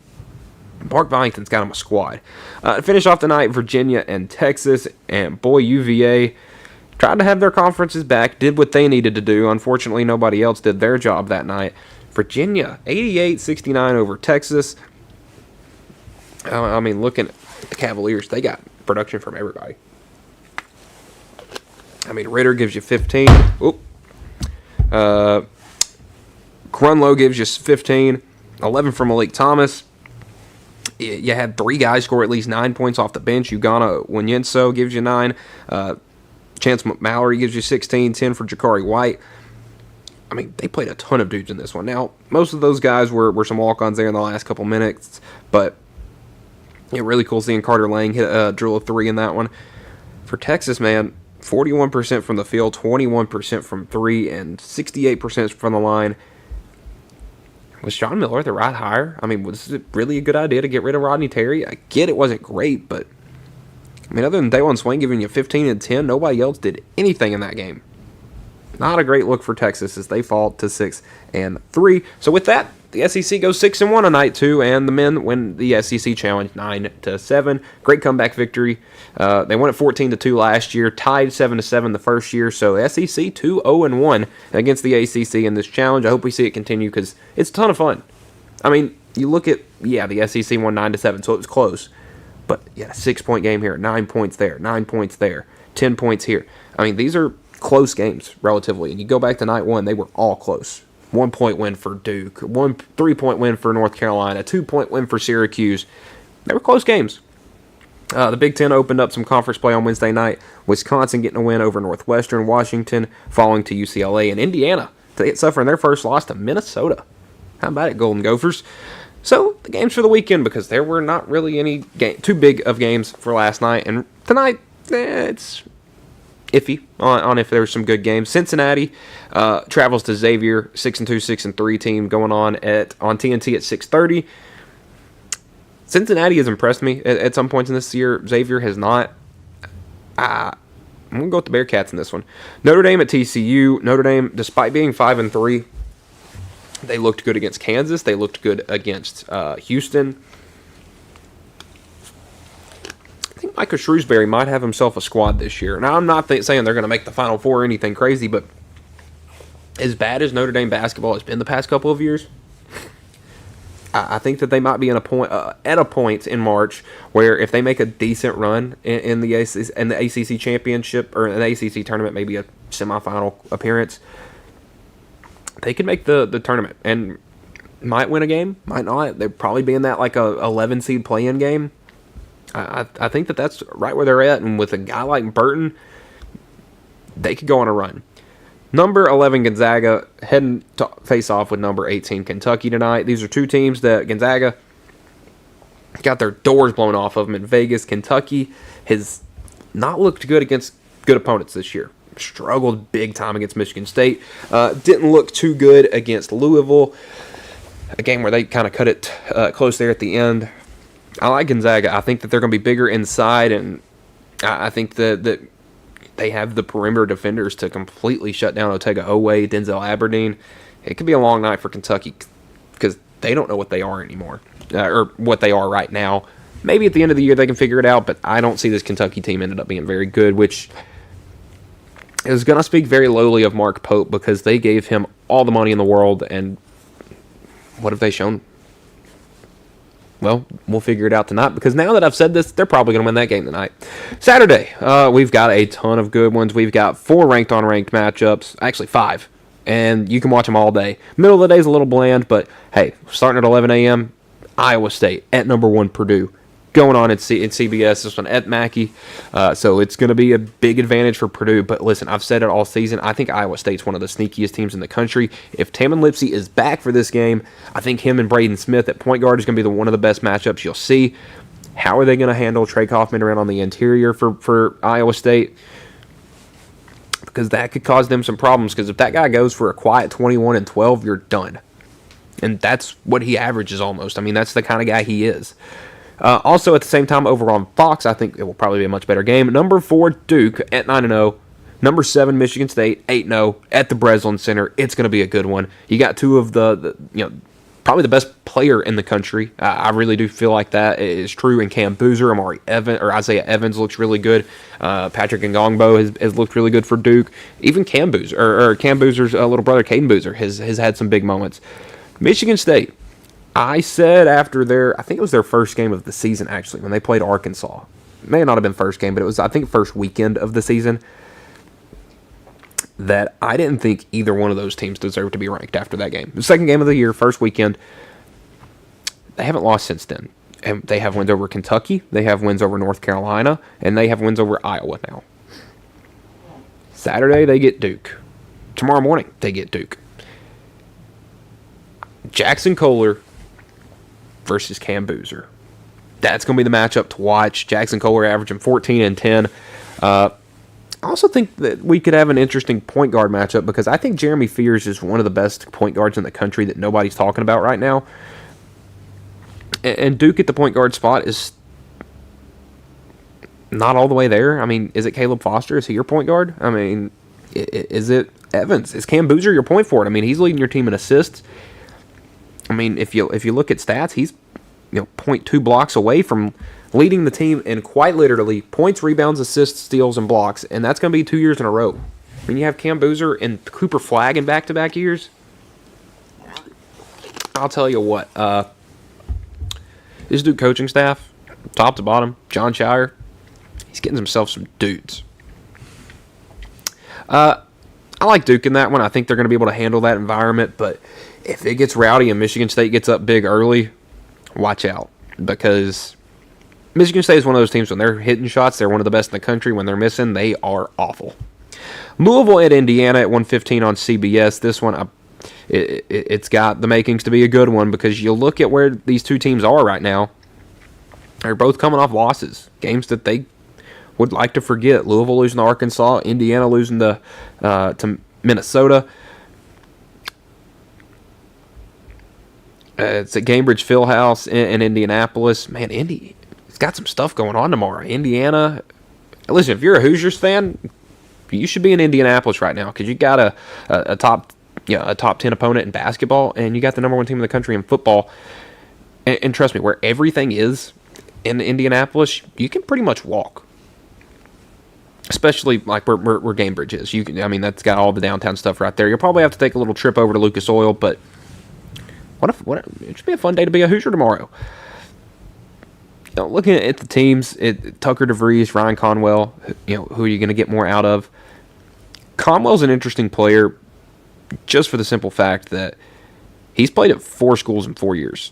Mark Byington's got him a squad. Finish off the night, Virginia and Texas. And boy, UVA tried to have their conferences back, did what they needed to do. Unfortunately, nobody else did their job that night. Virginia, 88-69 over Texas. I mean, looking at the Cavaliers, they got production from everybody. I mean, Ritter gives you 15. Grunlow gives you 15. 11 from Malik Thomas. You had 3 guys score at least 9 points off the bench. Ugana Wenyenso gives you 9. Chance Mallory gives you 16. 10 for Jakari White. I mean, they played a ton of dudes in this one. Now, most of those guys were some walk-ons there in the last couple minutes, but really cool seeing Carter Lang hit a drill of 3 in that one. For Texas, man, 41% from the field, 21% from 3, and 68% from the line. Was Sean Miller the right hire? I mean, was it really a good idea to get rid of Rodney Terry? I get it wasn't great, but I mean, other than Daylon Swain giving you 15 and 10, nobody else did anything in that game. Not a great look for Texas as they fall to 6 and 3. So with that, the SEC goes 6 and 1 on night 2, and the men win the SEC Challenge 9-7. Great comeback victory. They won it 14-2 last year, tied 7-7 the first year. So SEC 2-0-1 against the ACC in this challenge. I hope we see it continue because it's a ton of fun. I mean, you look at the SEC won 9-7, so it was close. But yeah, 6-point game here, 9 points there, 9 points there, 10 points here. I mean, these are close games relatively, and you go back to night 1, they were all close. 1-point win for Duke, 3-point win for North Carolina, 2-point win for Syracuse. They were close games. The Big Ten opened up some conference play on Wednesday night. Wisconsin getting a win over Northwestern, Washington falling to UCLA, and Indiana suffering their first loss to Minnesota. How about it, Golden Gophers? So the games for the weekend, because there were not really any too big of games for last night, and tonight it's iffy on if there's some good games. Cincinnati travels to Xavier, 6-2, 6-3 team going on TNT at 6:30. Cincinnati has impressed me at some points in this year. Xavier has not. I'm going to go with the Bearcats in this one. Notre Dame at TCU. Notre Dame, despite being 5-3, they looked good against Kansas. They looked good against Houston. I think Micah Shrewsbury might have himself a squad this year. Now, I'm not saying they're going to make the Final Four or anything crazy, but as bad as Notre Dame basketball has been the past couple of years, I think that they might be at a point in March where if they make a decent run in the ACC championship or an ACC tournament, maybe a semifinal appearance, they could make the tournament and might win a game, might not. They'd probably be in that like a 11 seed play-in game. I think that's right where they're at, and with a guy like Burton, they could go on a run. Number 11 Gonzaga heading to face off with number 18 Kentucky tonight. These are two teams that Gonzaga got their doors blown off of them in Vegas. Kentucky has not looked good against good opponents this year. Struggled big time against Michigan State. Didn't look too good against Louisville. A game where they kind of cut it close there at the end. I like Gonzaga. I think that they're going to be bigger inside, and I think that they have the perimeter defenders to completely shut down Otega Oweh, Denzel Aberdeen. It could be a long night for Kentucky because they don't know what they are anymore, or what they are right now. Maybe at the end of the year they can figure it out, but I don't see this Kentucky team ended up being very good, which is going to speak very lowly of Mark Pope because they gave him all the money in the world, and what have they shown? Well, we'll figure it out tonight because now that I've said this, they're probably going to win that game tonight. Saturday, we've got a ton of good ones. We've got 4 ranked-on-ranked matchups. Actually, 5. And you can watch them all day. Middle of the day is a little bland, but hey, starting at 11 a.m., Iowa State at number 1 Purdue. Going on in CBS, this one at Mackey. So it's going to be a big advantage for Purdue. But listen, I've said it all season. I think Iowa State's one of the sneakiest teams in the country. If Tamin Lipsey is back for this game, I think him and Braden Smith at point guard is going to be one of the best matchups you'll see. How are they going to handle Trey Kaufman around on the interior for Iowa State? Because that could cause them some problems. Because if that guy goes for a quiet 21 and 12, you're done. And that's what he averages almost. I mean, that's the kind of guy he is. Also, at the same time, over on Fox, I think it will probably be a much better game. Number 4, Duke at 9-0. Number 7, Michigan State, 8-0 at the Breslin Center. It's going to be a good one. You got two of the probably the best player in the country. I really do feel like that is true in Cam Boozer. Isaiah Evans looks really good. Patrick Ngongbo has looked really good for Duke. Even Cam Boozer, or Cam Boozer's little brother, Caden Boozer, has had some big moments. Michigan State. I said after I think it was their first game of the season, actually, when they played Arkansas. It may not have been first game, but it was, I think, first weekend of the season, that I didn't think either one of those teams deserved to be ranked after that game. The second game of the year, first weekend. They haven't lost since then. And they have wins over Kentucky, they have wins over North Carolina, and they have wins over Iowa now. Saturday, they get Duke. Tomorrow morning, they get Duke. Jackson Kohler versus Cam Boozer. That's going to be the matchup to watch. Jackson Kohler averaging 14 and 10. I also think that we could have an interesting point guard matchup because I think Jeremy Fears is one of the best point guards in the country that nobody's talking about right now. And Duke at the point guard spot is not all the way there. I mean, is it Caleb Foster? Is he your point guard? I mean, is it Evans? Is Cam Boozer your point forward? I mean, he's leading your team in assists. I mean, if you look at stats, he's 0.2 blocks away from leading the team in quite literally points, rebounds, assists, steals, and blocks, and that's going to be 2 years in a row. I mean, you have Cam Boozer and Cooper Flagg in back-to-back years. I'll tell you what, this Duke coaching staff, top to bottom, John Shire, he's getting himself some dudes. I like Duke in that one. I think they're going to be able to handle that environment, but if it gets rowdy and Michigan State gets up big early, watch out. Because Michigan State is one of those teams when they're hitting shots, they're one of the best in the country. When they're missing, they are awful. Louisville at Indiana at 1:15 on CBS. This one, it's got the makings to be a good one because you look at where these two teams are right now. They're both coming off losses. Games that they would like to forget. Louisville losing to Arkansas, Indiana losing to Minnesota. It's at Gainbridge Fieldhouse in Indianapolis. Man, it's got some stuff going on tomorrow. Indiana. Listen, if you're a Hoosiers fan, you should be in Indianapolis right now because you got a top 10 opponent in basketball, and you got the number 1 team in the country in football. And trust me, where everything is in Indianapolis, you can pretty much walk. Especially like where Gainbridge is. That's got all the downtown stuff right there. You'll probably have to take a little trip over to Lucas Oil, but it should be a fun day to be a Hoosier tomorrow. Looking at the teams, Tucker DeVries, Ryan Conwell, who are you going to get more out of? Conwell's an interesting player just for the simple fact that he's played at 4 schools in 4 years.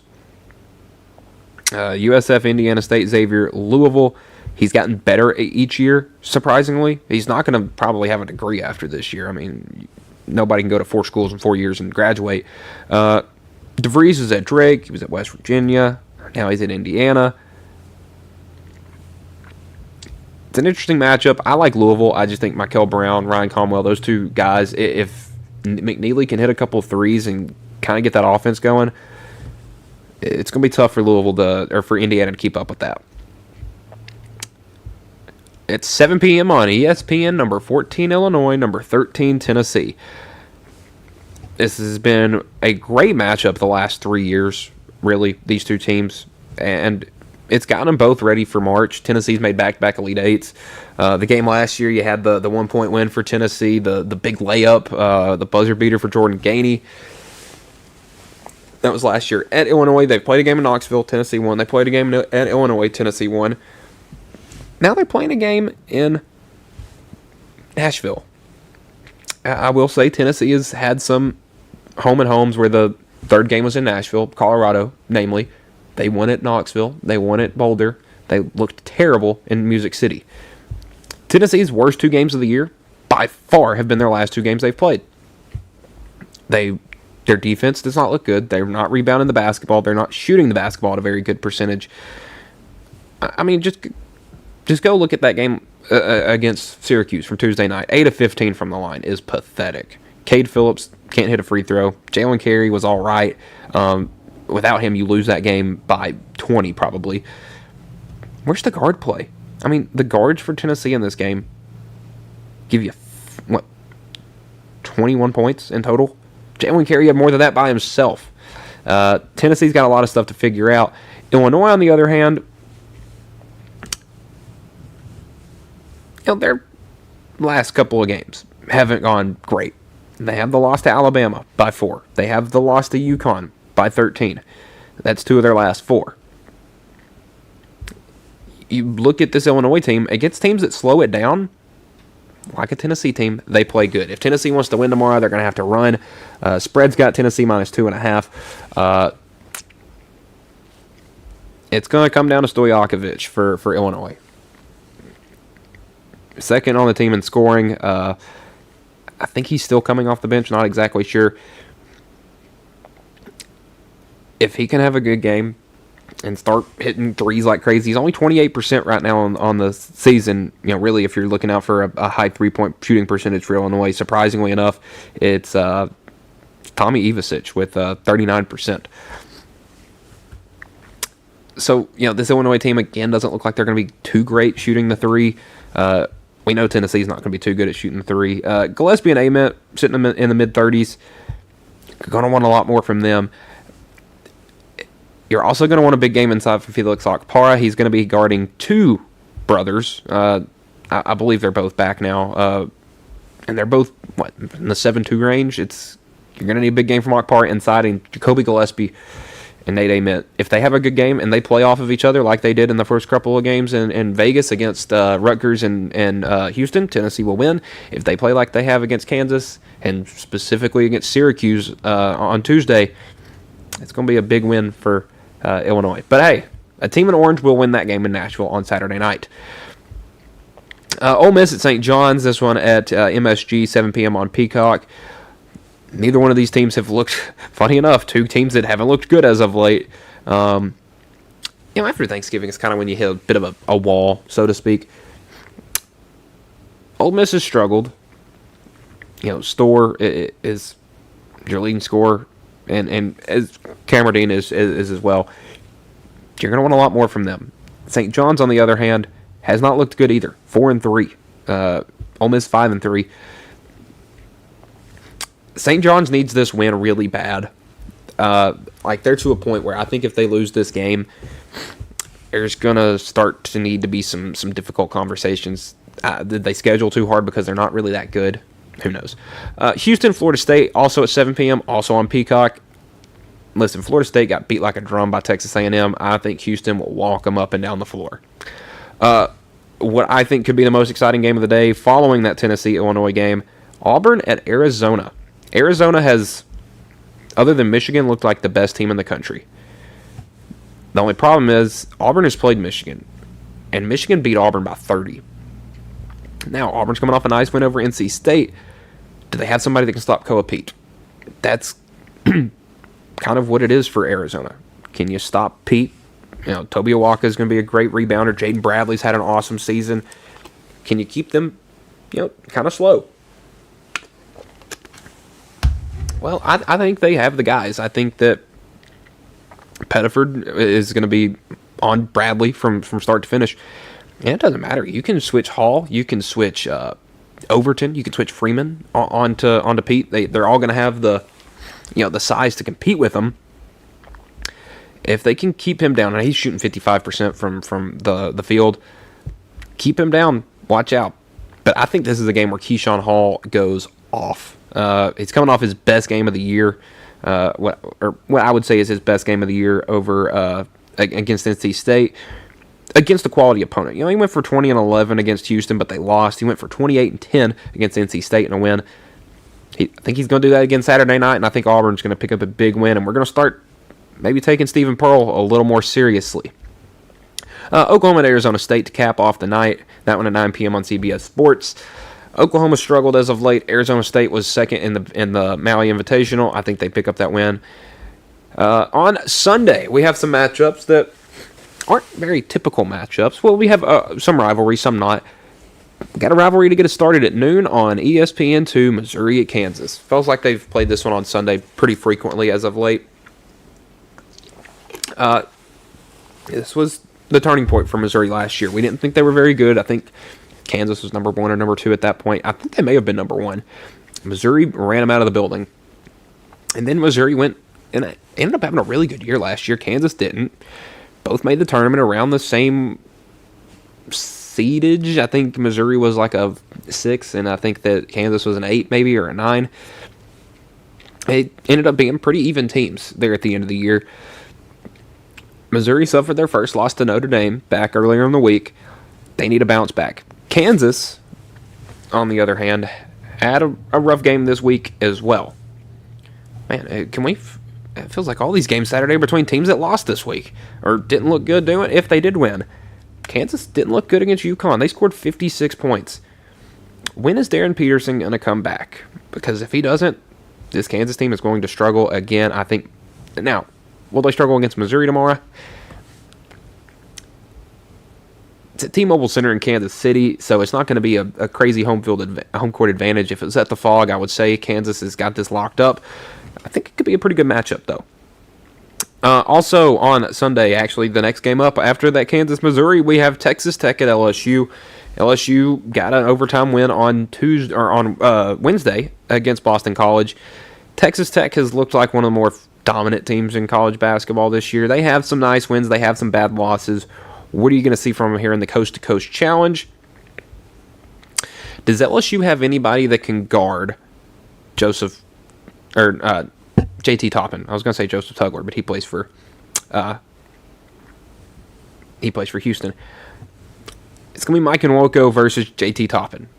USF, Indiana State, Xavier, Louisville. He's gotten better each year, surprisingly. He's not going to probably have a degree after this year. I mean, nobody can go to 4 schools in 4 years and graduate. DeVries was at Drake. He was at West Virginia. Now he's at Indiana. It's an interesting matchup. I like Louisville. I just think Michael Brown, Ryan Conwell, those two guys, if McNeely can hit a couple of threes and kind of get that offense going, it's going to be tough for for Indiana to keep up with that. It's 7 p.m. on ESPN, number 14 Illinois, number 13 Tennessee. This has been a great matchup the last 3 years, really, these two teams. And it's gotten them both ready for March. Tennessee's made back-to-back Elite Eights. The game last year, you had the 1-point win for Tennessee, the big layup, the buzzer beater for Jordan Gainey. That was last year at Illinois. They played a game in Knoxville. Tennessee won. They played a game at Illinois. Tennessee won. Now they're playing a game in Nashville. I will say Tennessee has had some home and homes where the third game was in Nashville, Colorado, namely. They won at Knoxville. They won at Boulder. They looked terrible in Music City. Tennessee's worst 2 games of the year, by far, have been their last 2 games they've played. Their defense does not look good. They're not rebounding the basketball. They're not shooting the basketball at a very good percentage. I mean, just go look at that game against Syracuse from Tuesday night. 8 of 15 from the line is pathetic. Cade Phillips can't hit a free throw. Jalen Carey was all right. Without him, you lose that game by 20 probably. Where's the guard play? I mean, the guards for Tennessee in this game give you, 21 points in total? Jalen Carey had more than that by himself. Tennessee's got a lot of stuff to figure out. Illinois, on the other hand, their last couple of games haven't gone great. They have the loss to Alabama by 4. They have the loss to UConn by 13. That's 2 of their last 4. You look at this Illinois team, against teams that slow it down, like a Tennessee team, they play good. If Tennessee wants to win tomorrow, they're going to have to run. Spread's got Tennessee minus 2.5. It's going to come down to Stojakovic for Illinois. Second on the team in scoring. I think he's still coming off the bench, not exactly sure. If he can have a good game and start hitting threes like crazy, he's only 28% right now on the season. Really, if you're looking out for a high 3-point shooting percentage for Illinois, surprisingly enough, it's Tommy Ivasic with 39%. So, this Illinois team, again, doesn't look like they're going to be too great shooting the 3. We know Tennessee's not going to be too good at shooting the 3. Gillespie and Ament sitting in the mid-30s. Going to want a lot more from them. You're also going to want a big game inside for Felix Okpara. He's going to be guarding 2 brothers. I believe they're both back now. And they're both, in the 7-2 range. You're going to need a big game from Okpara inside, and Jacoby Gillespie and Nate Ament. If they have a good game and they play off of each other like they did in the first couple of games in Vegas against Rutgers and Houston, Tennessee will win. If they play like they have against Kansas and specifically against Syracuse on Tuesday, it's going to be a big win for Illinois. But hey, a team in orange will win that game in Nashville on Saturday night. Ole Miss at St. John's, this one at MSG, 7 p.m. on Peacock. Neither one of these teams have looked, funny enough, 2 teams that haven't looked good as of late. After Thanksgiving, it's kind of when you hit a bit of a wall, so to speak. Ole Miss has struggled. Storr is your leading scorer, and as Cameron is as well. You're going to want a lot more from them. St. John's, on the other hand, has not looked good either. 4-3. Ole Miss 5-3. St. John's needs this win really bad. They're to a point where I think if they lose this game, there's going to start to need to be some difficult conversations. Did they schedule too hard because they're not really that good? Who knows? Houston, Florida State, also at 7 p.m., also on Peacock. Listen, Florida State got beat like a drum by Texas A&M. I think Houston will walk them up and down the floor. What I think could be the most exciting game of the day following that Tennessee-Illinois game, Auburn at Arizona. Arizona has, other than Michigan, looked like the best team in the country. The only problem is Auburn has played Michigan, and Michigan beat Auburn by 30. Now, Auburn's coming off a nice win over NC State. Do they have somebody that can stop Koa Pete? That's kind of what it is for Arizona. Can you stop Pete? Toby Awaka is going to be a great rebounder. Jaden Bradley's had an awesome season. Can you keep them, kind of slow? Well, I think they have the guys. I think that Pettiford is going to be on Bradley from start to finish. And it doesn't matter. You can switch Hall. You can switch Overton. You can switch Freeman onto Pete. They're all going to have the size to compete with him. If they can keep him down, and he's shooting 55% from the field, keep him down. Watch out. But I think this is a game where Keyshawn Hall goes off. He's coming off his best game of the year. What I would say is his best game of the year over against NC State, against a quality opponent. He went for 20 and 11 against Houston, but they lost. He went for 28 and 10 against NC State in a win. I think he's going to do that again Saturday night, and I think Auburn's going to pick up a big win, and we're going to start maybe taking Stephen Pearl a little more seriously. Oklahoma and Arizona State to cap off the night. That one at 9 p.m. on CBS Sports. Oklahoma struggled as of late. Arizona State was second in the Maui Invitational. I think they pick up that win. On Sunday, we have some matchups that aren't very typical matchups. Well, we have some rivalry, some not. Got a rivalry to get us started at noon on ESPN2, Missouri at Kansas. Feels like they've played this one on Sunday pretty frequently as of late. This was the turning point for Missouri last year. We didn't think they were very good. I think Kansas was number 1 or number 2 at that point. I think they may have been number 1. Missouri ran them out of the building. And then Missouri went and ended up having a really good year last year. Kansas didn't. Both made the tournament around the same seedage. I think Missouri was like a 6, and I think that Kansas was an 8 maybe, or a 9. It ended up being pretty even teams there at the end of the year. Missouri suffered their first loss to Notre Dame back earlier in the week. They need a bounce back. Kansas, on the other hand, had a rough game this week as well. Man, it feels like all these games Saturday between teams that lost this week or didn't look good doing it if they did win. Kansas didn't look good against UConn. They scored 56 points. When is Darren Peterson going to come back? Because if he doesn't, this Kansas team is going to struggle again, I think. Now, will they struggle against Missouri tomorrow? It's at T-Mobile Center in Kansas City, so it's not going to be a crazy home court advantage. If it was at the Fog, I would say Kansas has got this locked up. I think it could be a pretty good matchup, though. Also on Sunday, actually, the next game up after that Kansas-Missouri, we have Texas Tech at LSU. LSU got an overtime win on Wednesday against Boston College. Texas Tech has looked like one of the more dominant teams in college basketball this year. They have some nice wins. They have some bad losses. What are you going to see from them here in the Coast to Coast Challenge? Does LSU have anybody that can guard JT Toppin? I was going to say Joseph Tugler, but he plays for Houston. It's going to be Mike Nwoko versus JT Toppin.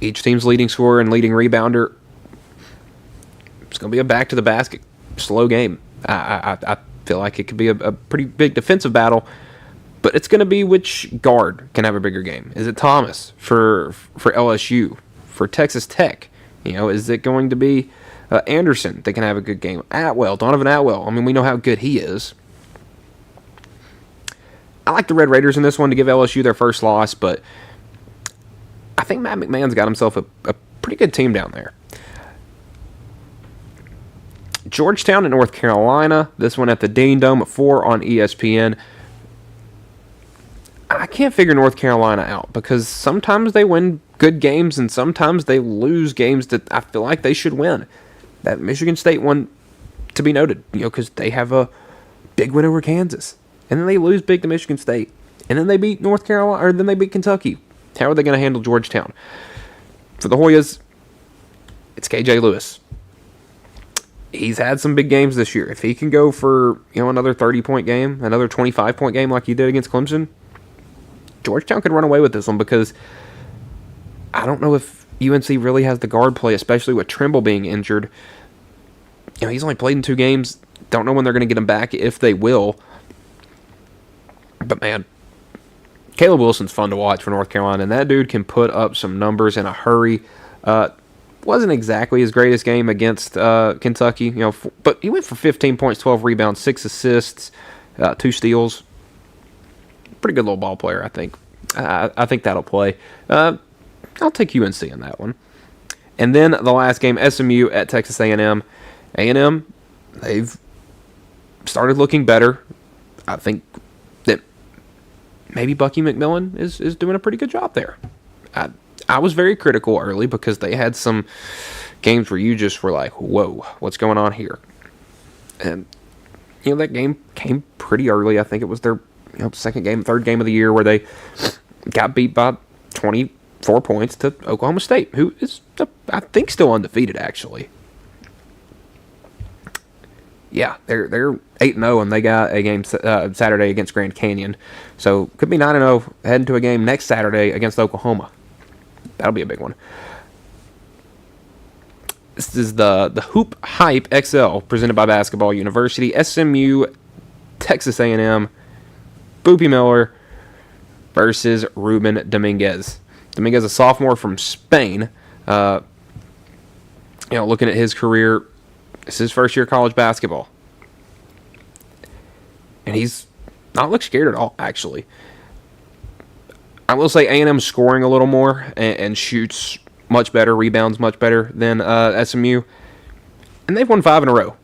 Each team's leading scorer and leading rebounder. It's going to be a back to the basket slow game. I feel like it could be a pretty big defensive battle, but it's going to be which guard can have a bigger game. Is it Thomas for LSU? For Texas Tech, is it going to be Anderson that can have a good game? Donovan Atwell. I mean, we know how good he is. I like the Red Raiders in this one to give LSU their first loss, but I think Matt McMahon's got himself a pretty good team down there. Georgetown and North Carolina. This one at the Dean Dome at 4 on ESPN. I can't figure North Carolina out because sometimes they win good games and sometimes they lose games that I feel like they should win. That Michigan State one, to be noted, because they have a big win over Kansas. And then they lose big to Michigan State. And then they beat North Carolina, or then they beat Kentucky. How are they going to handle Georgetown? For the Hoyas, it's KJ Lewis. He's had some big games this year. If he can go for another 30-point game, another 25-point game like he did against Clemson, Georgetown could run away with this one because I don't know if UNC really has the guard play, especially with Trimble being injured. He's only played in 2 games. Don't know when they're going to get him back, if they will. But man, Caleb Wilson's fun to watch for North Carolina, and that dude can put up some numbers in a hurry. wasn't exactly his greatest game against Kentucky, but he went for 15 points, 12 rebounds, 6 assists, 2 steals. Pretty good little ball player, I think. I think that'll play. I'll take UNC in that one. And then the last game, SMU at Texas A&M. A&M, they've started looking better. I think that maybe Bucky McMillan is doing a pretty good job there. I was very critical early because they had some games where you just were like, whoa, what's going on here? And, that game came pretty early. I think it was their third game of the year where they got beat by 24 points to Oklahoma State, who is, I think, still undefeated, actually. Yeah, they're 8-0, and they got a game Saturday against Grand Canyon. So could be 9-0 heading to a game next Saturday against Oklahoma. That'll be a big one. This is the Hoop Hype XL presented by Basketball University. SMU, Texas A&M, Boopy Miller versus Ruben Dominguez. Dominguez, a sophomore from Spain. Looking at his career, this is his first year of college basketball. And he's not looked scared at all, actually. I will say A&M's scoring a little more and shoots much better, rebounds much better than SMU. And they've won 5 in a row.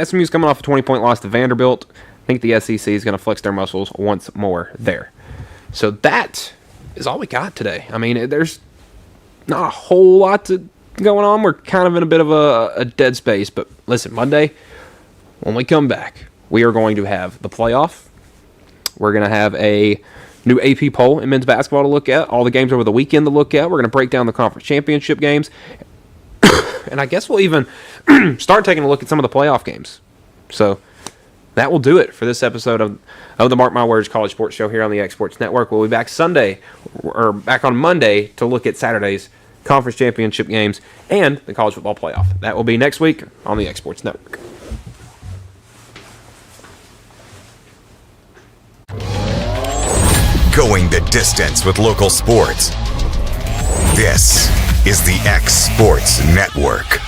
SMU's coming off a 20-point loss to Vanderbilt. I think the SEC is going to flex their muscles once more there. So that is all we got today. I mean, there's not a whole lot going on. We're kind of in a bit of a dead space. But listen, Monday, when we come back, we are going to have the playoff. We're going to have a new AP poll in men's basketball to look at. All the games over the weekend to look at. We're going to break down the conference championship games. And I guess we'll even start taking a look at some of the playoff games. So that will do it for this episode of the Mark My Words College Sports Show here on the X Sports Network. We'll be back back on Monday to look at Saturday's conference championship games and the college football playoff. That will be next week on the X Sports Network. Going the distance with local sports. This is the X Sports Network.